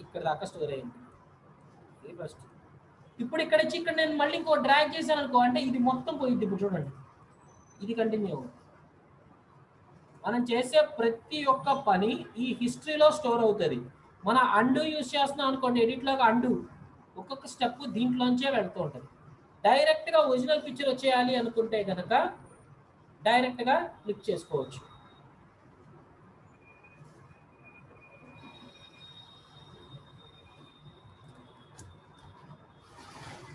Speaker 1: ఇక్కడ దాకా స్టోర్ అయింది. ఇది ఫస్ట్. ఇప్పుడు ఇక్కడ నుంచి ఇక్కడ నేను మళ్ళీ ఇంకో డ్రాగ్ చేశాను అనుకో, అంటే ఇది మొత్తం పోయింది. ఇప్పుడు చూడండి ఇది కంటిన్యూ అవుతుంది. మనం చేసే ప్రతి ఒక్క పని ఈ హిస్టరీలో స్టోర్ అవుతుంది. మన అండు యూజ్ చేస్తున్నాం అనుకోండి, ఎడిట్లోకి అండు, ఒక్కొక్క స్టెప్ దీంట్లోంచే వెళ్తూ ఉంటుంది. డైరెక్ట్గా ఒరిజినల్ పిక్చర్ వచ్చేయాలి అనుకుంటే కనుక డైరెక్ట్గా క్లిక్ చేసుకోవచ్చు.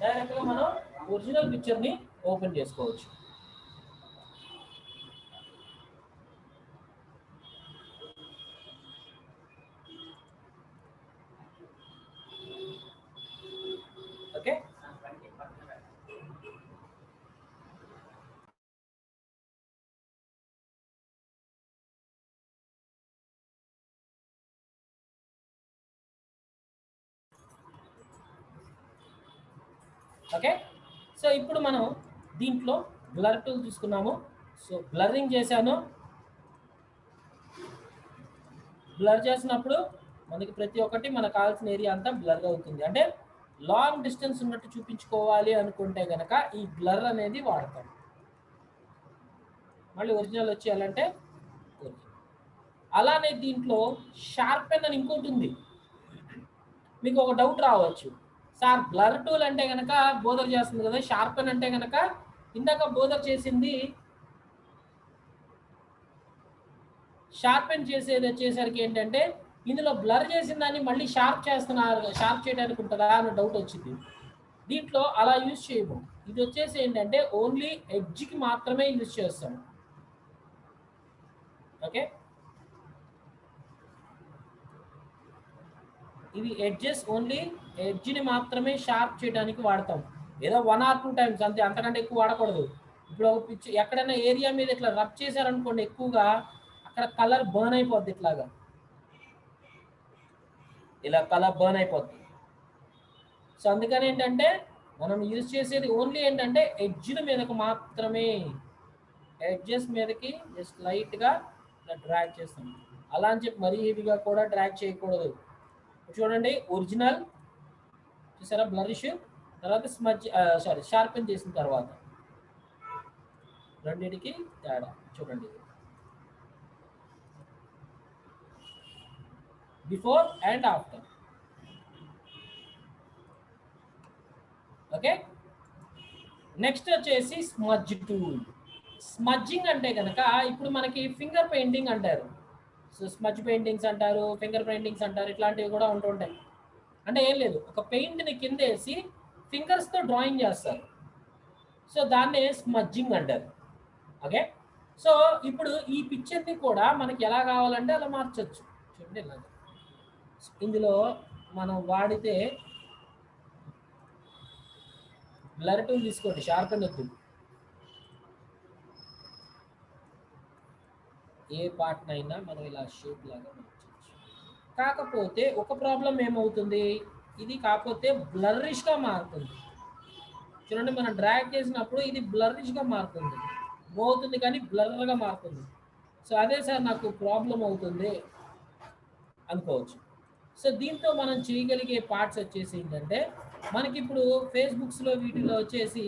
Speaker 1: డైరెక్ట్గా మనం ఒరిజినల్ పిక్చర్ని ఓపెన్ చేసుకోవచ్చు. Okay, okay. సో ఇప్పుడు మనం దీంట్లో బ్లర్ టూల్ తీసుకున్నాము. సో బ్లర్రింగ్ చేశాను. బ్లర్ చేసినప్పుడు మనకి ప్రతి ఒక్కటి మనకు కావాల్సిన ఏరియా అంతా బ్లర్ అవుతుంది. అంటే లాంగ్ డిస్టెన్స్ ఉన్నట్టు చూపించుకోవాలి అనుకుంటే కనుక ఈ బ్లర్ అనేది వాడతాం. మళ్ళీ ఒరిజినల్ వచ్చేయాలంటే ఒరిజినల్. అలానే దీంట్లో షార్పెన్ అని ఇంకోటి ఉంది. మీకు ఒక డౌట్ రావచ్చు, సార్ బ్లర్ టూల్ అంటే కనుక బోధర్ చేస్తుంది కదా, షార్పెన్ అంటే కనుక ఇందాక బోధర్ చేసింది, షార్పెన్ చేసేది వచ్చేసరికి ఏంటంటే ఇందులో బ్లర్ చేసిన దాన్ని మళ్ళీ షార్ప్ చేస్తున్నారు, షార్ప్ చేయడానికి ఉంటుందా అన్న డౌట్ వచ్చింది. దీంట్లో అలా యూజ్ చేయము. ఇది వచ్చేసి ఏంటంటే ఓన్లీ ఎడ్జ్కి మాత్రమే యూజ్ చేస్తాం. ఓకే, ఇవి ఎడ్జెస్ ఓన్లీ ఎడ్జ్ని మాత్రమే షార్ప్ చేయడానికి వాడతాం. ఏదో 1 or 2 టైమ్స్ అంతే, అంతకంటే ఎక్కువ వాడకూడదు. ఇప్పుడు ఒక పిచ్ ఎక్కడైనా ఏరియా మీద ఇట్లా రబ్ చేశారనుకోండి ఎక్కువగా, అక్కడ కలర్ బర్న్ అయిపోద్ది. ఇట్లాగా ఇలా కలర్ బర్న్ అయిపోద్ది. సో అందుకని ఏంటంటే మనం యూజ్ చేసేది ఓన్లీ ఏంటంటే ఎడ్జ్ల మీదకి మాత్రమే, ఎడ్జెస్ మీదకి జస్ట్ లైట్గా ఇలా డ్రాగ్ చేస్తాం. అలా అని చెప్పి మరీ హెవీగా కూడా డ్రాగ్ చేయకూడదు. చూడండి ఒరిజినల్ చూసారా బ్లరిష్, తర్వాత స్మజ్ షార్పెన్ చేసిన తర్వాత రెండింటికి తేడా చూడండి. Before and after. Okay, next వచ్చేసి స్మజ్ టూల్. స్మజ్జింగ్ అంటే కనుక ఇప్పుడు మనకి ఫింగర్ పెయింటింగ్ అంటారు. సో స్మజ్ పెయింటింగ్స్ అంటారు, ఫింగర్ పెయింటింగ్స్ అంటారు, ఇట్లాంటివి కూడా ఉంటుంటాయి. అంటే ఏం లేదు, ఒక పెయింట్ని కింద వేసి ఫింగర్స్తో డ్రాయింగ్ చేస్తారు. సో దాన్నే స్మజ్జింగ్ అంటారు. ఓకే, సో ఇప్పుడు ఈ పిక్చర్ని కూడా మనకి ఎలా కావాలంటే అలా మార్చచ్చు. చూడండి ఇలా ఇందులో మనం వాడితే బ్లర్ టూల్ తీసుకోండి, షార్పెన్ వద్దు. ఏ పార్ట్నైనా మనం ఇలా షేప్ లాగా మార్చచ్చు. కాకపోతే ఒక ప్రాబ్లం ఏమవుతుంది, ఇది కాకపోతే బ్లర్రిష్గా మారుతుంది. చూడండి మనం డ్రాగ్ చేసినప్పుడు ఇది బ్లర్రిష్గా మారుతుంది, పోతుంది కానీ బ్లర్గా మారుతుంది. సో అదే సార్ నాకు ప్రాబ్లం అవుతుంది అనుకోవచ్చు. సో దీంతో మనం చేయగలిగే పార్ట్స్ వచ్చేసి ఏంటంటే మనకి ఇప్పుడు ఫేస్బుక్స్లో వీటిలో వచ్చేసి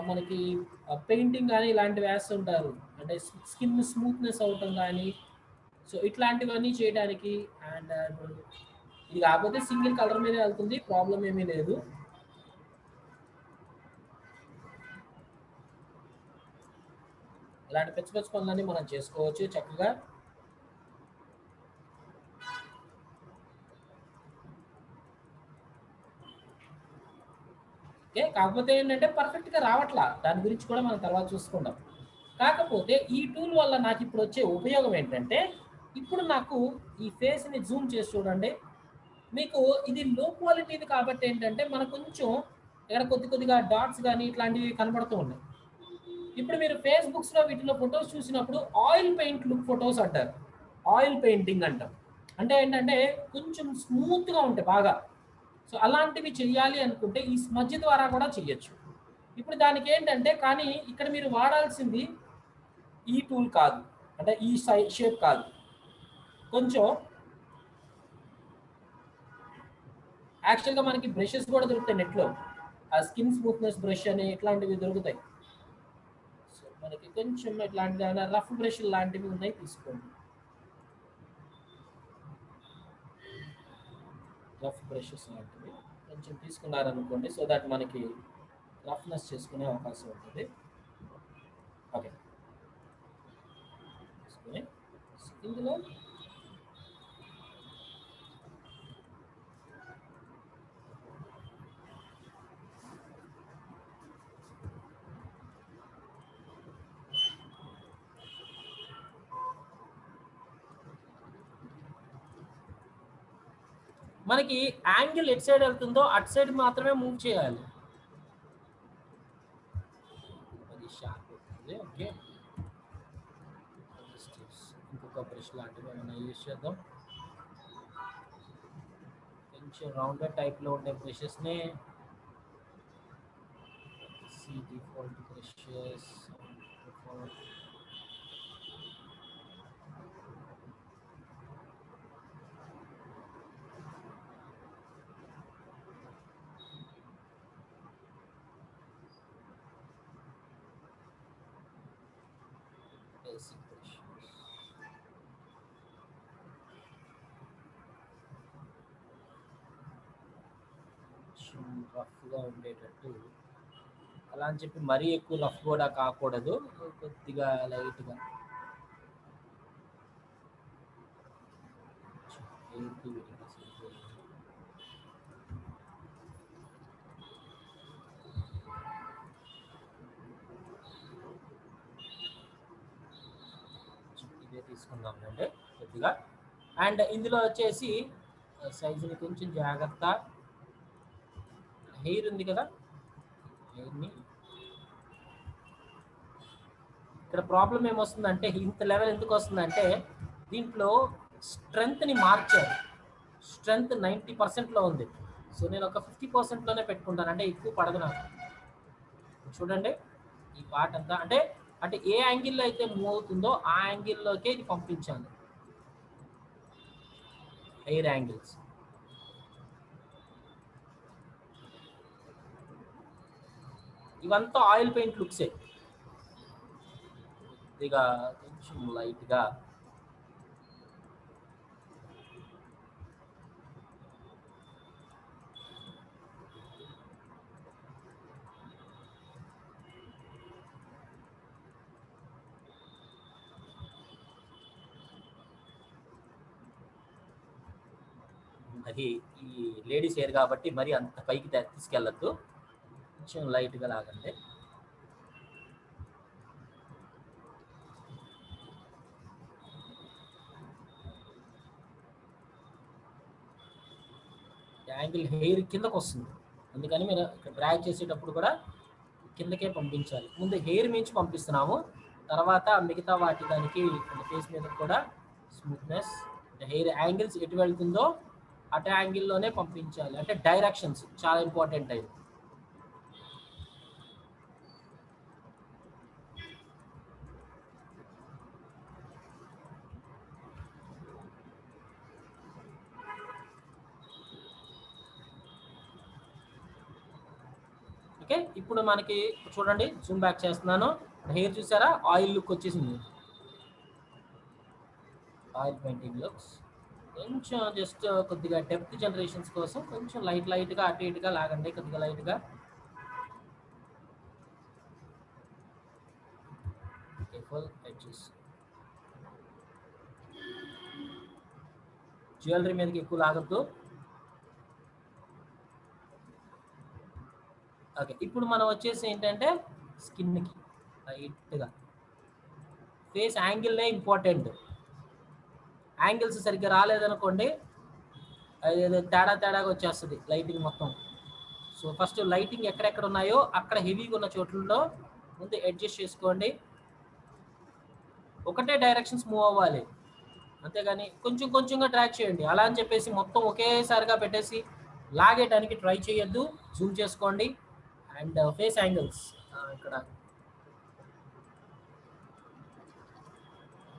Speaker 1: మనకి పెయింటింగ్ కానీ ఇలాంటివి వేస్తుంటారు, అంటే స్కిన్ స్మూత్నెస్ అవటం కానీ. సో ఇట్లాంటివన్నీ చేయడానికి అండ్ ఇది కాకపోతే సింగిల్ కలర్ మీద వెళ్తుంది, ప్రాబ్లం ఏమీ లేదు. ఇలాంటి పిచ్చి పిచ్చి పనులన్నీ మనం చేసుకోవచ్చు చక్కగా. ఓకే, కాకపోతే ఏంటంటే పర్ఫెక్ట్గా రావట్లా, దాని గురించి కూడా మనం తర్వాత చూసుకుందాం. కాకపోతే ఈ టూల్ వల్ల నాకు ఇప్పుడు వచ్చే ఉపయోగం ఏంటంటే, ఇప్పుడు నాకు ఈ ఫేస్ని జూమ్ చేసి చూడండి, మీకు ఇది లో క్వాలిటీది కాబట్టి ఏంటంటే మనకు కొంచెం ఇక్కడ కొద్దిగా డాట్స్ కానీ ఇట్లాంటివి కనబడుతూ ఉన్నాయి. ఇప్పుడు మీరు ఫేస్బుక్స్లో వీటిలో ఫొటోస్ చూసినప్పుడు ఆయిల్ పెయింట్ లుక్ ఫొటోస్ అంటారు, ఆయిల్ పెయింటింగ్ అంటాం. అంటే ఏంటంటే కొంచెం స్మూత్గా ఉంటాయి బాగా. సో అలాంటివి చెయ్యాలి అనుకుంటే ఈ స్మజ్ ద్వారా కూడా చెయ్యొచ్చు. ఇప్పుడు దానికి ఏంటంటే కానీ ఇక్కడ మీరు వాడాల్సింది ఈ టూల్ కాదు, అంటే ఈ షేప్ కాదు. కొంచెం యాక్చువల్గా మనకి బ్రషెస్ కూడా దొరుకుతాయి నెట్లో, ఆ స్కిన్ స్మూత్నెస్ బ్రష్ అని ఇట్లాంటివి దొరుకుతాయి. సో మనకి కొంచెం ఇట్లాంటి రఫ్ బ్రష్ లాంటివి ఉన్నాయి, తీసుకోండి. రఫ్ బ్రషెస్ లాంటివి కొంచెం తీసుకున్నారనుకోండి, సో దట్ మనకి రఫ్నెస్ చేసుకునే అవకాశం ఉంటుంది. ఓకే, తీసుకుని ఇందులో మనకి యాంగిల్ ఎటు సైడ్ వెళ్తుందో అటు సైడ్ మాత్రమే మూవ్ చేయాలి, అది షార్ప్ అవుతుంది. ఓకే, ఇంకొక బ్రష్ లాంటివి ఏమైనా యూజ్ చేద్దాం. కొంచెం రౌండెడ్ టైప్లో ఉండే బ్రషెస్ని default brushes for basic brushes. రఫ్గా ఉండేటట్టు, అలా అని చెప్పి మరీ ఎక్కువ రఫ్ కూడా కాకూడదు, కొద్దిగా లైట్గా. ఇదే తీసుకుందాం అండి కొద్దిగా. అండ్ ఇందులో వచ్చేసి సైజుని కొంచెం జాగ్రత్త. హెయిర్ ఉంది కదా, హెయిర్ని ఇక్కడ ప్రాబ్లం ఏమొస్తుందంటే, ఇంత లెవెల్ ఎందుకు వస్తుందంటే దీంట్లో స్ట్రెంగ్త్ని మార్చారు. స్ట్రెంగ్త్ 90%లో ఉంది. సో నేను ఒక 50%లోనే పెట్టుకుంటాను, అంటే ఎక్కువ పడదు నాకు. చూడండి ఈ పార్ట్ అంతా, అంటే అంటే ఏ యాంగిల్లో అయితే మూవ్ అవుతుందో ఆ యాంగిల్లోకే ఇది పంపించాలి, హెయిర్ యాంగిల్స్. ఇవంతా ఆయిల్ పెయింట్ లుక్సే. కొద్దిగా కొంచెం లైట్గా అది ఈ లేడీస్ హెయిర్ కాబట్టి మరి అంత పైకి తీసుకెళ్ళద్దు, కొంచెం లైట్గా లాగండి. యాంగిల్ హెయిర్ కిందకు వస్తుంది, అందుకని మీరు డ్రాగ్ చేసేటప్పుడు కూడా కిందకే పంపించాలి. ముందు హెయిర్ మించి పంపిస్తున్నాము, తర్వాత మిగతా వాటి దానికి ఫేస్ మీద కూడా స్మూత్నెస్, హెయిర్ యాంగిల్స్ ఎటు వెళ్తుందో అటు యాంగిల్లోనే పంపించాలి. అంటే డైరెక్షన్స్ చాలా ఇంపార్టెంట్ అయ్యి. ఓకే, ఇప్పుడు మనకి చూడండి, జూమ్ బ్యాక్ చేస్తున్నాను. హెయిర్ చూసారా, ఆయిల్ లుక్ వచ్చేసింది, ఆయిల్ పెయింటింగ్ లుక్స్. కొంచెం జస్ట్ కొద్దిగా డెప్త్ జనరేషన్స్ కోసం కొంచెం లైట్గా అటు ఇటుగా లాగండి, కొద్దిగా లైట్గా. Careful edges. జ్యువెలరీ మీదకి ఎక్కువ లాగద్దు. ఓకే, ఇప్పుడు మనం వచ్చేసి ఏంటంటే స్కిన్కి లైట్గా, ఫేస్ యాంగిల్నే ఇంపార్టెంట్. యాంగిల్స్ సరిగ్గా రాలేదనుకోండి, అది తేడాగా వచ్చేస్తుంది లైటింగ్ మొత్తం. సో ఫస్ట్ లైటింగ్ ఎక్కడెక్కడ ఉన్నాయో అక్కడ హెవీగా ఉన్న చోట్లలో ముందు అడ్జస్ట్ చేసుకోండి. ఒకటే డైరెక్షన్స్ మూవ్ అవ్వాలి, అంతేగాని కొంచెం కొంచెంగా ట్రాక్ చేయండి. అలా అని చెప్పేసి మొత్తం ఒకేసారిగా పెట్టేసి లాగేయడానికి ట్రై చేయొద్దు. జూమ్ చేసుకోండి. అండ్ ఫేస్ యాంగిల్స్ ఇక్కడ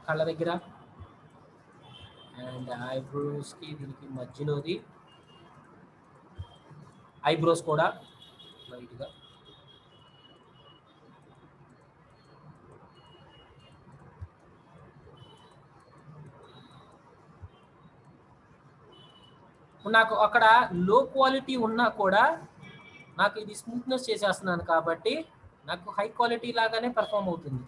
Speaker 1: కళ్ళ దగ్గర అండ్ ఐబ్రోస్కి దీనికి మధ్యలోది, ఐబ్రోస్ కూడా లైట్గా. నాకు అక్కడ లో క్వాలిటీ ఉన్నా కూడా నాకు ఇది స్మూత్నెస్ చేసేస్తున్నాను కాబట్టి నాకు హై క్వాలిటీ లాగానే పర్ఫామ్ అవుతుంది.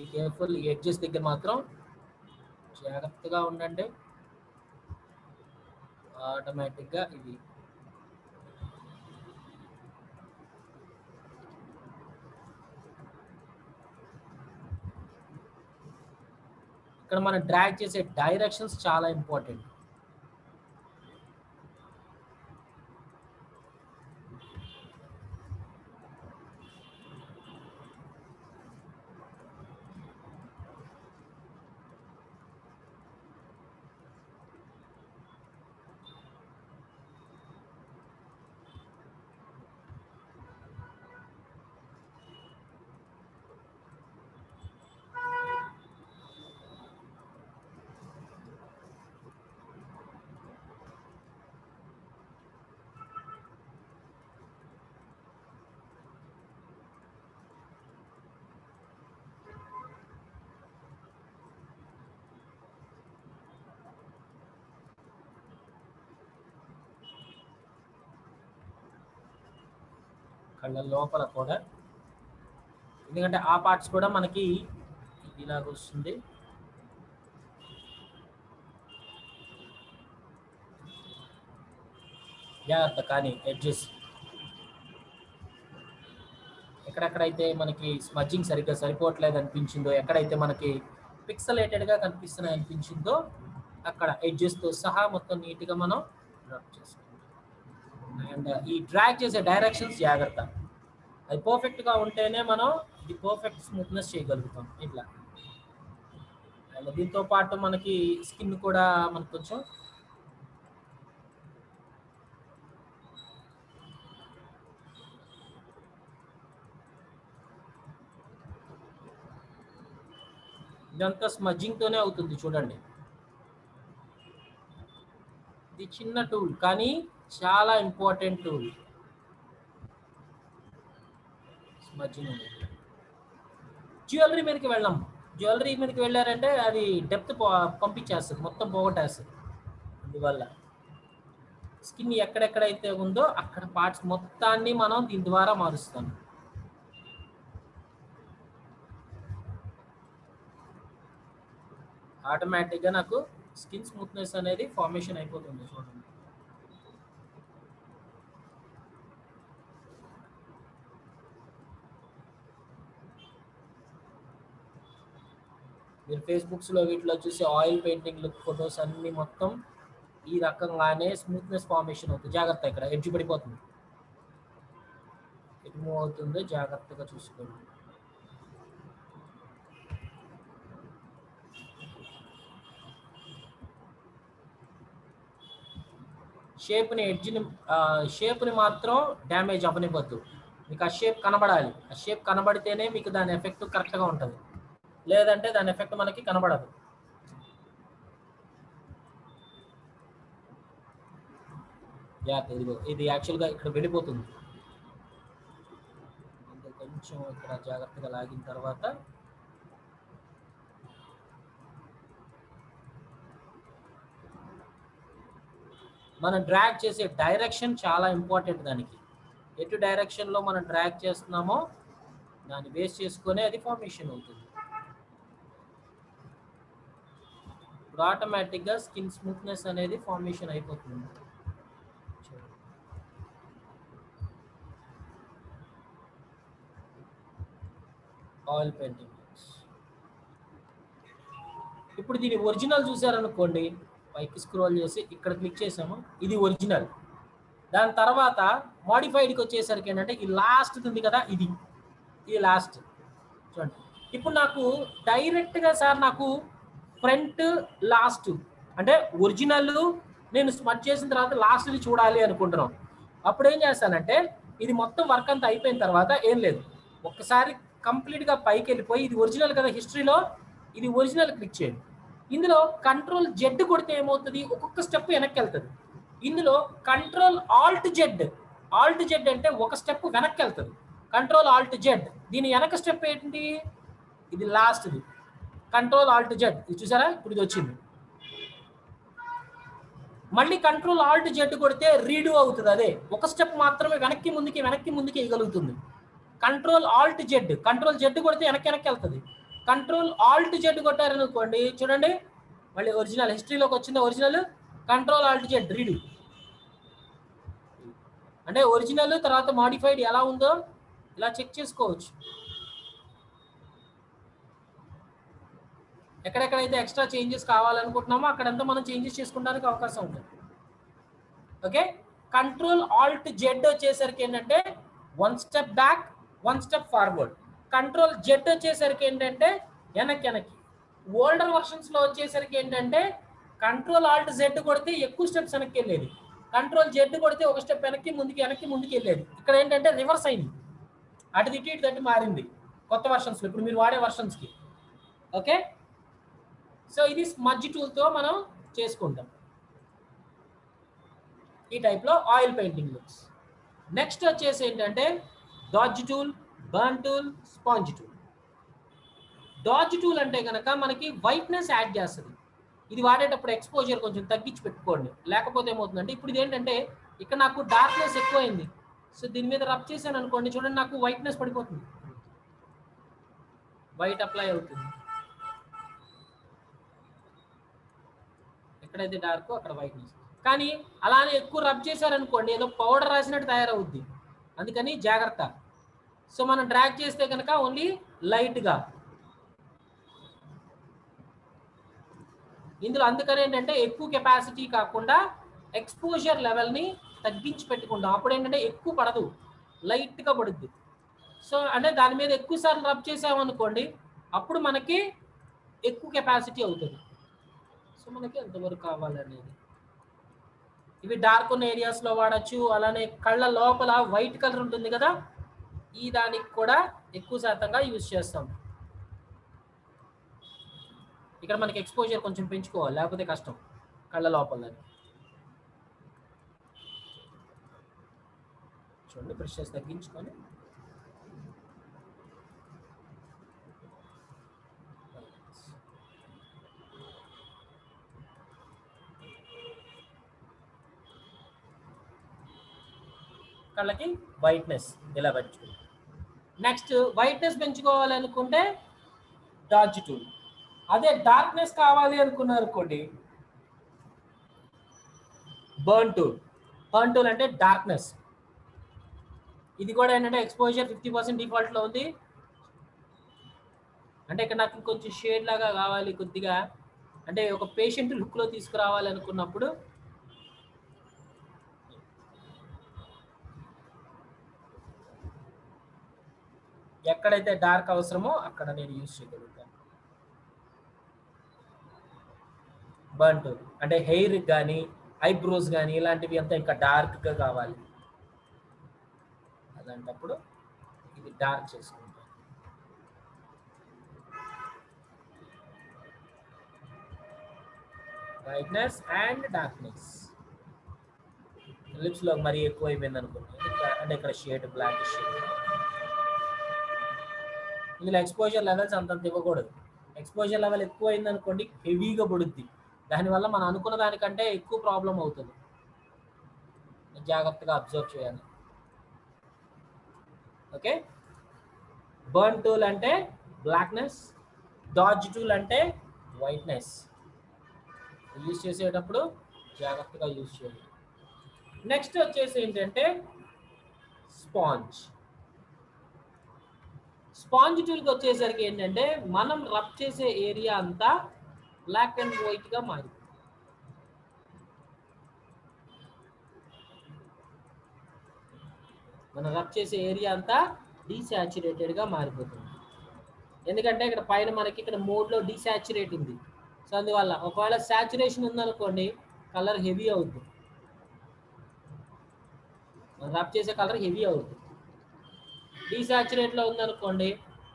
Speaker 1: ఈ కేర్ఫుల్, ఈ ఎడ్జెస్ దగ్గర మాత్రం జాగ్రత్తగా ఉండండి. ఆటోమేటిక్గా ఇది ఇక్కడ మనం డ్రాగ్ చేసే డైరెక్షన్స్ చాలా ఇంపార్టెంట్. కళ్ళ లోపల కూడా, ఎందుకంటే ఆ పార్ట్స్ కూడా మనకి ఇలాగ వస్తుంది. జాగ్రత్త, కానీ ఎడ్జెస్ ఎక్కడెక్కడైతే మనకి స్మజ్జింగ్ సరిగ్గా సరిపోవట్లేదు అనిపించిందో, ఎక్కడైతే మనకి పిక్సలేటెడ్గా కనిపిస్తున్నాయి అనిపించిందో, అక్కడ ఎడ్జెస్తో సహా మొత్తం నీట్గా మనం డ్రాప్ చేసుకుంటాం. అండ్ ఈ డ్రాగ్ చేసే డైరెక్షన్స్ జాగ్రత్త, అది పర్ఫెక్ట్గా ఉంటేనే మనం ఇది పర్ఫెక్ట్ స్మూత్నెస్ చేయగలుగుతాం ఇట్లా. అండ్ దీంతో పాటు మనకి స్కిన్ కూడా మనకు కొంచెం ఇదంతా స్మజ్జింగ్తోనే అవుతుంది చూడండి. ఇది చిన్న టూల్ కానీ చాలా ఇంపార్టెంట్ టూల్. స్మజ్జింగ్ జ్యువెలరీ మీదకి వెళ్ళాం. జ్యువెలరీ మీదకి వెళ్ళారంటే అది డెప్త్ పంపించేస్తుంది, మొత్తం పోగొట్టేస్తుంది. అందువల్ల స్కిన్ ఎక్కడెక్కడైతే ఉందో అక్కడ పార్ట్స్ మొత్తాన్ని మనం దీని ద్వారా మారుస్తాం. ఆటోమేటిక్గా నాకు స్కిన్ స్మూత్నెస్ అనేది ఫార్మేషన్ అయిపోతుంది చూడండి. మీరు ఫేస్బుక్స్లో వీటిలో చూసి ఆయిల్ పెయింటింగ్ లుక్ ఫొటోస్ అన్ని మొత్తం ఈ రకంగానే స్మూత్నెస్ ఫార్మేషన్ అవుతుంది. జాగ్రత్త, ఇక్కడ ఎడ్జ్ పడిపోతుంది, ఎటు మూవ్ అవుతుందో జాగ్రత్తగా చూసుకోండి. షేప్ని మాత్రం డ్యామేజ్ అవ్వనివ్వద్దు. మీకు ఆ షేప్ కనబడాలి. ఆ షేప్ కనబడితేనే మీకు దాని ఎఫెక్ట్ కరెక్ట్గా ఉంటుంది, లేదంటే దాని ఎఫెక్ట్ మనకి కనబడదు. ఇదిగో ఇది యాక్చువల్గా ఇక్కడ వెళ్ళిపోతుంది. కొంచెం ఇక్కడ జాగ్రత్తగా లాగిన తర్వాత మనం డ్రాగ్ చేసే డైరెక్షన్ చాలా ఇంపార్టెంట్. దానికి ఎటు డైరెక్షన్లో మనం డ్రాగ్ చేస్తున్నామో దాన్ని బేస్ చేసుకునే అది ఫార్మేషన్ అవుతుంది. ఇప్పుడు ఆటోమేటిక్గా స్కిన్ స్మూత్నెస్ అనేది ఫార్మేషన్ అయిపోతుంది. Oil painting. ఇప్పుడు దీని ఒరిజినల్ చూసారనుకోండి, పైకి స్క్రోల్ చేసి ఇక్కడ క్లిక్ చేసాము, ఇది ఒరిజినల్. దాని తర్వాత మోడిఫైడ్కి వచ్చేసరికి ఏంటంటే ఈ లాస్ట్ ఉంది కదా, ఇది లాస్ట్ చూడండి. ఇప్పుడు నాకు డైరెక్ట్గా సార్ నాకు ఫ్రంట్ లాస్ట్ అంటే ఒరిజినల్ నేను స్మర్ట్ చేసిన తర్వాత లాస్ట్ని చూడాలి అనుకుంటున్నాం. అప్పుడు ఏం చేస్తానంటే ఇది మొత్తం వర్క్ అంతా అయిపోయిన తర్వాత ఏం లేదు, ఒక్కసారి కంప్లీట్గా పైకి వెళ్ళిపోయి ఇది ఒరిజినల్ కదా, హిస్టరీలో ఇది ఒరిజినల్ క్లిక్ చేయండి. ఇందులో కంట్రోల్ జెడ్ కొడితే ఏమవుతుంది, ఒక్కొక్క స్టెప్ వెనక్కి వెళ్తుంది. ఇందులో కంట్రోల్ ఆల్ట్ జెడ్ అంటే ఒక స్టెప్ వెనక్కి వెళ్తుంది. కంట్రోల్ ఆల్ట్ జెడ్, దీని వెనక స్టెప్ ఏంటి, ఇది లాస్ట్ది. కంట్రోల్ ఆల్ట్ జెడ్, ఇది చూసారా, ఇప్పుడు ఇది వచ్చింది. మళ్ళీ కంట్రోల్ ఆల్ట్ జెడ్ కొడితే రీడూ అవుతుంది, అదే ఒక స్టెప్ మాత్రమే వెనక్కి ముందుకి ఇవ్వగలుగుతుంది. కంట్రోల్ ఆల్ట్ జెడ్ కొడితే వెనక్కి వెళ్తుంది. కంట్రోల్ ఆల్ట్ జెడ్ కొట్టారనుకోండి, చూడండి మళ్ళీ ఒరిజినల్ హిస్టరీలోకి వచ్చింది. Original control Alt Z redo, అంటే ఒరిజినల్ తర్వాత మాడిఫైడ్ ఎలా ఉందో ఇలా చెక్ చేసుకోవచ్చు. ఎక్కడెక్కడైతే ఎక్స్ట్రా చేంజెస్ కావాలనుకుంటున్నామో అక్కడంతా మనం చేంజెస్ చేసుకోవడానికి అవకాశం ఉంటుంది. ఓకే, కంట్రోల్ ఆల్ట్ జెడ్ వచ్చేసరికి ఏంటంటే 1 step back 1 step forward. Control Z వచ్చేసరికి ఏంటంటే వెనక్కి. ఓల్డర్ వర్షన్స్లో వచ్చేసరికి ఏంటంటే కంట్రోల్ ఆల్ట్ జెడ్ కొడితే ఎక్కువ స్టెప్స్ వెనక్కి వెళ్ళేది, కంట్రోల్ జెడ్ కొడితే ఒక స్టెప్ వెనక్కి ముందుకి వెళ్ళేది. ఇక్కడ ఏంటంటే రివర్స్ అయింది, అటు ఇటు మారింది కొత్త వర్షన్స్లో, ఇప్పుడు మీరు వాడే వర్షన్స్కి. ఓకే, సో ఇది స్మడ్జ్ టూల్తో మనం చేసుకుంటాం ఈ టైప్లో ఆయిల్ పెయింటింగ్ లుక్స్. నెక్స్ట్ వచ్చేసి ఏంటంటే dodge tool, burn tool, sponge tool. Dodge tool అంటే కనుక మనకి వైట్నెస్ యాడ్ చేస్తుంది. ఇది వాడేటప్పుడు ఎక్స్పోజర్ కొంచెం తగ్గించి పెట్టుకోండి, లేకపోతే ఏమవుతుందంటే ఇప్పుడు ఇది ఏంటంటే ఇక్కడ నాకు డార్క్నెస్ ఎక్కువైంది, సో దీని మీద రబ్ చేశాను అనుకోండి, చూడండి నాకు వైట్నెస్ పడిపోతుంది, వైట్ అప్లై అవుతుంది. ఎక్కడైతే డార్క్ అక్కడ వైట్నెస్. కానీ అలానే ఎక్కువ రబ్ చేశారనుకోండి ఏదో పౌడర్ రాసినట్టు తయారవుద్ది, అందుకని జాగ్రత్త. సో మనం డ్రాగ్ చేస్తే కనుక ఓన్లీ లైట్గా ఇందులో. అందుకని ఏంటంటే ఎక్కువ కెపాసిటీ కాకుండా ఎక్స్పోజర్ లెవెల్ని తగ్గించి పెట్టుకుంటాం. అప్పుడు ఏంటంటే ఎక్కువ పడదు, లైట్గా పడుద్ది. సో అంటే దాని మీద ఎక్కువ సార్లు రబ్ చేసామనుకోండి అప్పుడు మనకి ఎక్కువ కెపాసిటీ అవుతుంది. సో మనకి ఎంతవరకు కావాలనేది. ఇవి డార్క్ ఉన్న ఏరియాస్లో వాడచ్చు. అలానే కళ్ళ లోపల వైట్ కలర్ ఉంటుంది కదా, ఈ దానికి కూడా ఎక్కువ శాతంగా యూజ్ చేస్తాం. ఇక్కడ మనకి ఎక్స్పోజర్ కొంచెం పెంచుకోవాలి, లేకపోతే కష్టం కళ్ళ లోపల. చూడండి బ్రషెస్ తగ్గించుకొని కళ్ళకి వైట్నెస్ ఇలా పెంచుకోవాలి. నెక్స్ట్ వైట్నెస్ పెంచుకోవాలనుకుంటే డార్క్ టూల్. అదే డార్క్నెస్ కావాలి అనుకున్నారనుకోండి బర్న్ టూల్. బర్న్ టూల్ అంటే డార్క్నెస్. ఇది కూడా ఏంటంటే ఎక్స్పోజర్ 50% డిఫాల్ట్లో ఉంది. అంటే ఇక్కడ నాకు కొంచెం షేడ్ లాగా కావాలి కొద్దిగా, అంటే ఒక పేషెంట్ లుక్లో తీసుకురావాలి అనుకున్నప్పుడు ఎక్కడైతే డార్క్ అవసరమో అక్కడ నేను యూజ్ చేయగలుగుతాను. బర్న్ టూల్ అంటే హెయిర్ కానీ ఐబ్రోస్ కానీ ఇలాంటివి అంతా ఇంకా డార్క్గా కావాలి, అలాంటప్పుడు ఇది డార్క్ చేసుకుంటాం. Brightness and darkness. లిప్స్లో మరీ ఎక్కువ అయిపోయింది అనుకోండి, అంటే ఇక్కడ షేడ్ బ్లాక్ షేడ్. ఇందులో ఎక్స్పోజర్ లెవెల్స్ అంతంత ఇవ్వకూడదు. ఎక్స్పోజర్ లెవెల్ ఎక్కువ అయింది అనుకోండి హెవీగా పడుద్ది, దానివల్ల మనం అనుకున్న దానికంటే ఎక్కువ ప్రాబ్లం అవుతుంది. జాగ్రత్తగా అబ్జర్వ్ చేయాలి. ఓకే. బర్న్ టూల్ అంటే బ్లాక్నెస్, డాడ్జ్ టూల్ అంటే వైట్నెస్. యూజ్ చేసేటప్పుడు జాగ్రత్తగా యూజ్ చేయాలి. నెక్స్ట్ వచ్చేసి ఏంటంటే స్పాంజ్. స్పాంజ్ టూల్కి వచ్చేసరికి ఏంటంటే మనం రబ్ చేసే ఏరియా అంతా బ్లాక్ అండ్ వైట్గా మారింది. మనం రబ్ చేసే ఏరియా అంతా డీసాచురేటెడ్గా మారిపోతుంది. ఎందుకంటే ఇక్కడ పైన మనకి ఇక్కడ మోడ్లో డీసాచురేట్ ఉంది. సో అందువల్ల ఒకవేళ సాచురేషన్ ఉందనుకోండి కలర్ హెవీ అవుతుంది, మనం రబ్ చేసే కలర్ హెవీ అవుతుంది. డీసాచురేట్లో ఉందనుకోండి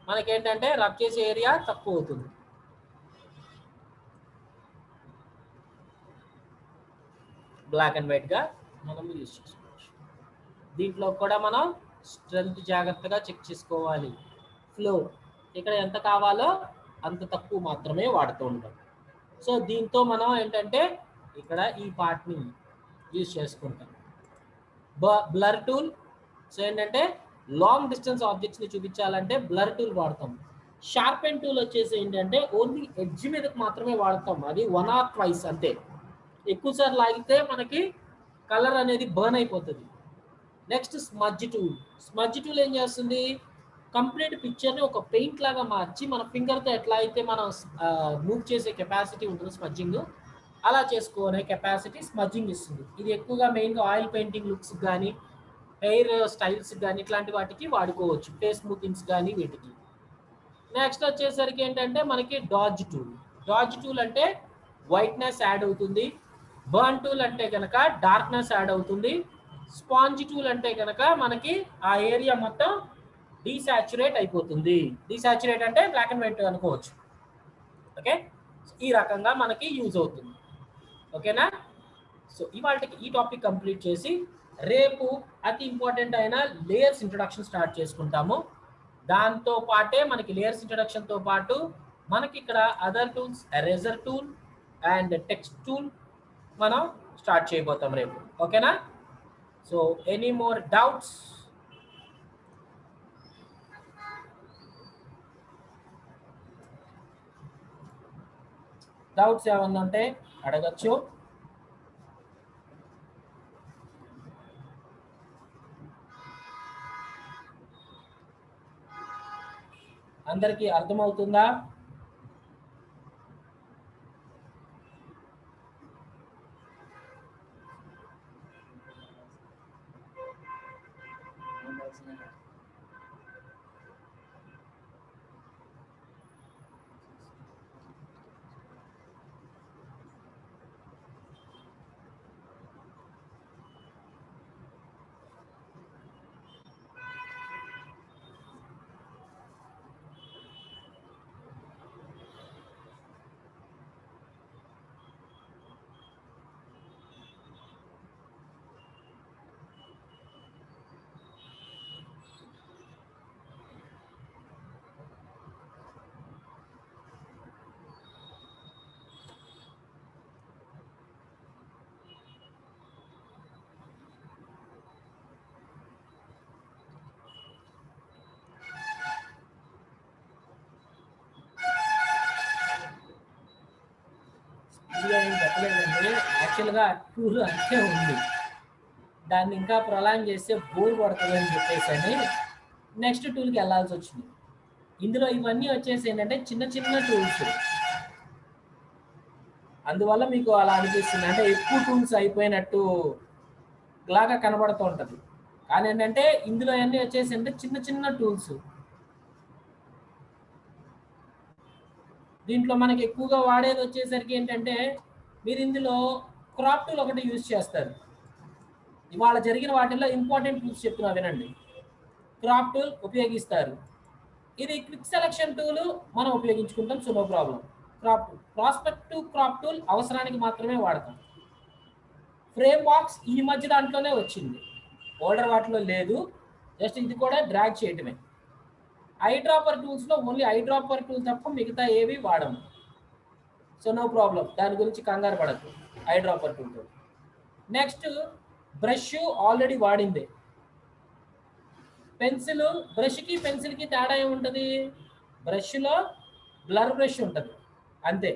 Speaker 1: మనకేంటంటే రబ్ చేసే ఏరియా తక్కువ అవుతుంది. బ్లాక్ అండ్ వైట్గా మనం యూజ్ చేసుకోవచ్చు. దీంట్లో కూడా మనం స్ట్రెంత్ జాగ్రత్తగా చెక్ చేసుకోవాలి. ఫ్లో ఇక్కడ ఎంత కావాలో అంత తక్కువ మాత్రమే వాడుతూ ఉంటాం. సో దీంతో మనం ఏంటంటే ఇక్కడ ఈ పార్ట్ని యూజ్ చేసుకుంటాం. Blur tool. సో ఏంటంటే లాంగ్ డిస్టెన్స్ ఆబ్జెక్ట్స్ని చూపించాలంటే బ్లర్ టూల్ వాడతాం. షార్పెన్ టూల్ వచ్చేసి ఏంటంటే ఓన్లీ ఎడ్జ్ మీదకి మాత్రమే వాడతాం, అది 1 or 2 అంతే. ఎక్కువసార్లు లాగితే మనకి కలర్ అనేది బర్న్ అయిపోతుంది. Next smudge tool. Smudge tool ఏం చేస్తుంది, కంప్లీట్ పిక్చర్ని ఒక పెయింట్ లాగా మార్చి మన ఫింగర్తో ఎట్లా అయితే మనం మూవ్ చేసే కెపాసిటీ ఉంటుంది స్మడ్జింగ్, అలా చేసుకునే కెపాసిటీ స్మడ్జింగ్ ఇస్తుంది. ఇది ఎక్కువగా మెయిన్గా ఆయిల్ పెయింటింగ్ లుక్స్ కానీ హెయిర్ స్టైల్స్ కానీ ఇట్లాంటి వాటికి వాడుకోవచ్చు, ఫేస్ స్మూతింగ్స్ కానీ వీటికి. నెక్స్ట్ వచ్చేసరికి ఏంటంటే మనకి డాడ్జ్ టూల్. డాడ్జ్ టూల్ అంటే వైట్నెస్ యాడ్ అవుతుంది. బర్న్ టూల్ అంటే కనుక డార్క్నెస్ యాడ్ అవుతుంది. స్పాంజ్ టూల్ అంటే కనుక మనకి ఆ ఏరియా మొత్తం డీసాచురేట్ అయిపోతుంది. డీసాచురేట్ అంటే బ్లాక్ అండ్ వైట్ అనుకోవచ్చు. ఓకే, ఈ రకంగా మనకి యూజ్ అవుతుంది. ఓకేనా. సో ఇవాళకి ఈ టాపిక్ కంప్లీట్ చేసి రేపు అతి ఇంపార్టెంట్ అయిన లేయర్స్ ఇంట్రొడక్షన్ స్టార్ట్ చేసుకుంటాము. దాంతో పాటే మనకి లేయర్స్ ఇంట్రొడక్షన్తో పాటు మనకి ఇక్కడ other tools, eraser tool and text tool మనం స్టార్ట్ చేయబోతాం రేపు. ఓకేనా. So any more doubts? Doubts ఏమన్నా ఉంటే అడగచ్చు. అందరికీ అర్థమవుతుందా? ఏం చెప్పలేదండి. యాక్చువల్గా టూల్ అంతే ఉంది, దాన్ని ఇంకా ప్రొలాంగ్ చేస్తే బోర్ పడుతుంది అని చెప్పేసి అని నెక్స్ట్ టూల్కి వెళ్ళాల్సి వచ్చింది. ఇందులో ఇవన్నీ వచ్చేసి ఏంటంటే చిన్న చిన్న టూల్స్, అందువల్ల మీకు అలా అనిపిస్తుంది, అంటే ఎక్కువ టూల్స్ అయిపోయినట్టు లాగా కనబడుతూ ఉంటుంది. కానీ ఏంటంటే ఇందులో అన్నీ వచ్చేసి అంటే చిన్న చిన్న టూల్స్. దీంట్లో మనకి ఎక్కువగా వాడేది వచ్చేసరికి ఏంటంటే మీరు ఇందులో క్రాప్ టూల్ ఒకటి యూజ్ చేస్తారు. ఇవాళ జరిగిన వాటిల్లో ఇంపార్టెంట్ టూల్స్ చెప్తున్నా వినండి. క్రాప్ టూల్ ఉపయోగిస్తారు. ఇది క్విక్ సెలక్షన్ టూల్ మనం ఉపయోగించుకుంటాం, so no problem. Crop tool, perspective crop tool అవసరానికి మాత్రమే వాడతాం. ఫ్రేమ్ బాక్స్ ఈ మధ్య దాంట్లోనే వచ్చింది, ఓల్డర్ వాటిలో లేదు, జస్ట్ ఇది కూడా డ్రాగ్ చేయటమే. ఐ డ్రాపర్ టూల్స్లో ఓన్లీ ఐ డ్రాపర్ టూల్ తప్ప మిగతా ఏవి వాడము, సో నో ప్రాబ్లం, దాని గురించి కంగారు పడద్దు. ఐ డ్రాపర్ టూల్తో. నెక్స్ట్ బ్రష్ ఆల్రెడీ వాడిందే. పెన్సిల్, బ్రష్కి పెన్సిల్కి తేడా ఏముంటుంది? బ్రష్లో బ్లర్ బ్రష్ ఉంటుంది అంతే,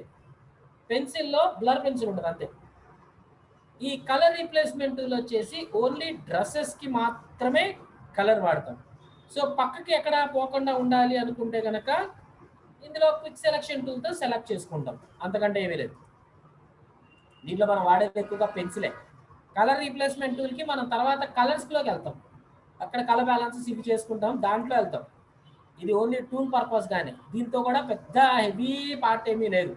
Speaker 1: పెన్సిల్లో బ్లర్ పెన్సిల్ ఉంటుంది అంతే. ఈ కలర్ రీప్లేస్మెంట్ టూల్ వచ్చేసి ఓన్లీ డ్రెస్సెస్కి మాత్రమే కలర్ వాడతాం. సో పక్కకి ఎక్కడ పోకుండా ఉండాలి అనుకుంటే కనుక ఇందులో క్విక్ సెలక్షన్ టూల్తో సెలెక్ట్ చేసుకుంటాం, అంతకంటే ఏమీ లేదు. దీంట్లో మనం వాడేది ఎక్కువగా పెన్సిలే. కలర్ రీప్లేస్మెంట్ టూల్కి మనం తర్వాత కలర్స్లోకి వెళ్తాం, అక్కడ కలర్ బ్యాలెన్సెస్ ఇవి చేసుకుంటాం, దాంట్లో వెళ్తాం. ఇది ఓన్లీ టూల్ పర్పస్ కానీ, దీంతో కూడా పెద్ద హెవీ పార్ట్ ఏమీ లేదు.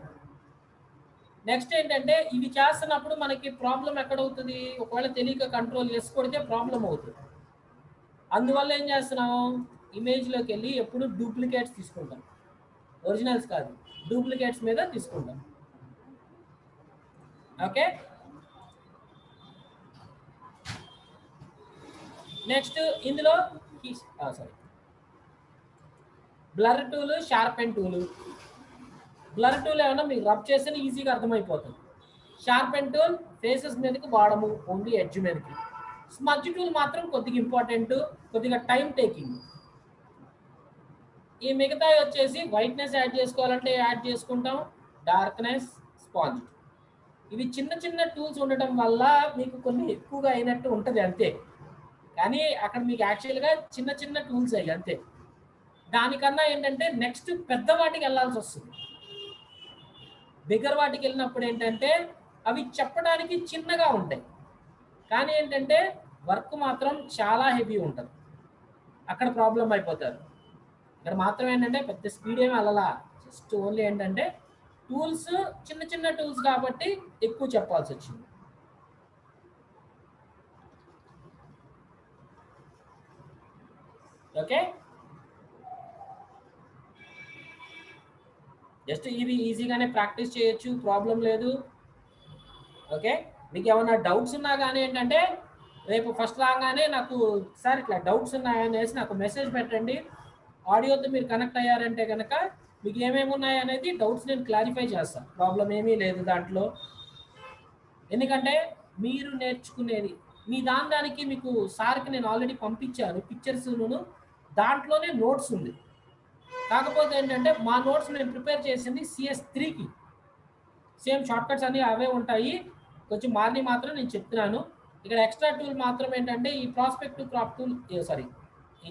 Speaker 1: నెక్స్ట్ ఏంటంటే ఇవి చేస్తున్నప్పుడు మనకి ప్రాబ్లం ఎక్కడవుతుంది? ఒకవేళ తెలియక కంట్రోల్ చేసుకొడితే ప్రాబ్లం అవుతుంది. అందువల్ల ఏం చేస్తున్నాం, ఇమేజ్లోకి వెళ్ళి ఎప్పుడు డూప్లికేట్స్ తీసుకుంటాం, ఒరిజినల్స్ కాదు, డూప్లికేట్స్ మీద తీసుకుంటాం. ఓకే. నెక్స్ట్ ఇందులో sorry, blur tool, sharpen tool. Blur tool ఏమన్నా మీకు రబ్ చేస్తే ఈజీగా అర్థమైపోతుంది. షార్పెన్ టూల్ ఫేసెస్ మీదకి వాడము, ఓన్లీ ఎడ్జ్ మీదకి. స్మడ్జ్ టూల్ మాత్రం కొద్దిగా ఇంపార్టెంట్, కొద్దిగా టైం టేకింగ్. ఈ మిగతాయి వచ్చేసి వైట్నెస్ యాడ్ చేసుకోవాలంటే యాడ్ చేసుకుంటాం, డార్క్నెస్, స్పాంజ్. ఇవి చిన్న చిన్న టూల్స్ ఉండటం వల్ల మీకు కొన్ని ఎక్కువగా అయినట్టు ఉంటుంది అంతే, కానీ అక్కడ మీకు యాక్చువల్గా చిన్న చిన్న టూల్స్ అయ్యి అంతే. దానికన్నా ఏంటంటే నెక్స్ట్ పెద్ద వాటికి వెళ్ళాల్సి వస్తుంది. బిగ్గర్ వాటికి వెళ్ళినప్పుడు ఏంటంటే అవి చెప్పడానికి చిన్నగా ఉంటాయి, కానీ ఏంటంటే వర్క్ మాత్రం చాలా హెవీ ఉంటుంది, అక్కడ ప్రాబ్లం అయిపోతారు. ఇక్కడ మాత్రం ఏంటంటే పెద్ద స్పీడ్ ఏమి వెళ్ళాలా, జస్ట్ ఓన్లీ ఏంటంటే టూల్స్ చిన్న చిన్న టూల్స్ కాబట్టి ఎక్కువ చెప్పాల్సి వచ్చింది. ఓకే, జస్ట్ ఇవి ఈజీగానే ప్రాక్టీస్ చేయొచ్చు, ప్రాబ్లం లేదు. ఓకే, మీకు ఏమైనా డౌట్స్ ఉన్నా కానీ ఏంటంటే రేపు ఫస్ట్ రాగానే నాకు సార్ ఇట్లా డౌట్స్ ఉన్నాయనేసి నాకు మెసేజ్ పెట్టండి. ఆడియోతో మీరు కనెక్ట్ అయ్యారంటే కనుక మీకు ఏమేమి ఉన్నాయి అనేది డౌట్స్ నేను క్లారిఫై చేస్తాను, ప్రాబ్లం ఏమీ లేదు దాంట్లో. ఎందుకంటే మీరు నేర్చుకునేది మీ దానికి మీకు సార్కి నేను ఆల్రెడీ పంపించాను పిక్చర్స్ను, దాంట్లోనే నోట్స్ ఉంది. కాకపోతే ఏంటంటే మా నోట్స్ నేను ప్రిపేర్ చేసింది CS3కి. సేమ్ షార్ట్ కట్స్ అన్నీ అవే ఉంటాయి. కొంచెం మారినవి మాత్రం నేను చెప్తున్నాను. ఇక్కడ ఎక్స్ట్రా టూల్ మాత్రం ఏంటంటే ఈ ప్రాస్పెక్టివ్ క్రాప్ టూల్, సారీ,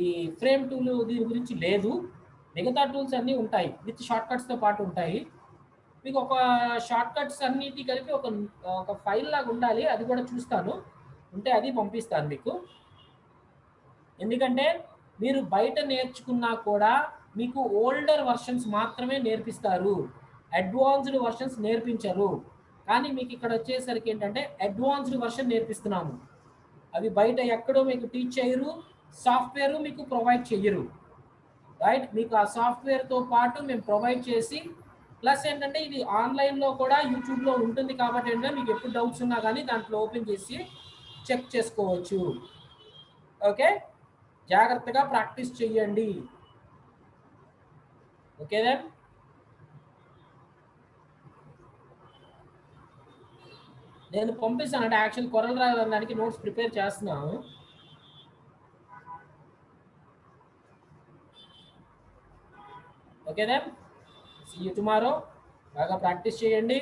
Speaker 1: ఈ ఫ్రేమ్ టూల్ దీని గురించి లేదు. మిగతా టూల్స్ అన్నీ ఉంటాయి, విత్ షార్ట్ కట్స్తో పాటు ఉంటాయి. మీకు ఒక షార్ట్ కట్స్ అన్నిటి కలిపి ఒక ఫైల్ లాగా ఉండాలి, అది కూడా చూస్తాను. ఉంటే అది పంపిస్తాను మీకు. ఎందుకంటే మీరు బయట నేర్చుకున్నా కూడా మీకు ఓల్డర్ వర్షన్స్ మాత్రమే నేర్పిస్తారు, అడ్వాన్స్డ్ వర్షన్స్ నేర్పించరు. కానీ మీకు ఇక్కడ వచ్చేసరికి ఏంటంటే అడ్వాన్స్డ్ వర్షన్ నేర్పిస్తున్నాము. అవి బయట ఎక్కడో మీకు టీచ్ చేయరు, సాఫ్ట్వేర్ మీకు ప్రొవైడ్ చెయ్యరు. రైట్, మీకు ఆ సాఫ్ట్వేర్తో పాటు మేము ప్రొవైడ్ చేసి, ప్లస్ ఏంటంటే ఇది ఆన్లైన్లో కూడా యూట్యూబ్లో ఉంటుంది కాబట్టి ఏంటంటే మీకు ఎప్పుడు డౌట్స్ ఉన్నా కానీ దాంట్లో ఓపెన్ చేసి చెక్ చేసుకోవచ్చు. ఓకే, జాగ్రత్తగా ప్రాక్టీస్ చెయ్యండి. ఓకే దెన్, నేను పంపిస్తాను. అంటే యాక్చువల్ కొరల్ రాయడానికి నోట్స్ ప్రిపేర్ చేస్తున్నాను. Okay then, see you tomorrow. బాగా ప్రాక్టీస్ చేయండి.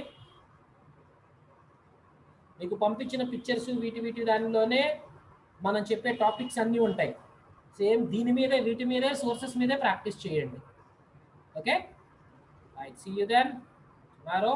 Speaker 1: మీకు పంపించిన పిక్చర్స్ వీటి దానిలోనే మనం చెప్పే టాపిక్స్ అన్నీ ఉంటాయి. సేమ్ దీని మీదే, వీటి మీదే, సోర్సెస్ మీదే ప్రాక్టీస్ చేయండి. Okay, right, see you then tomorrow.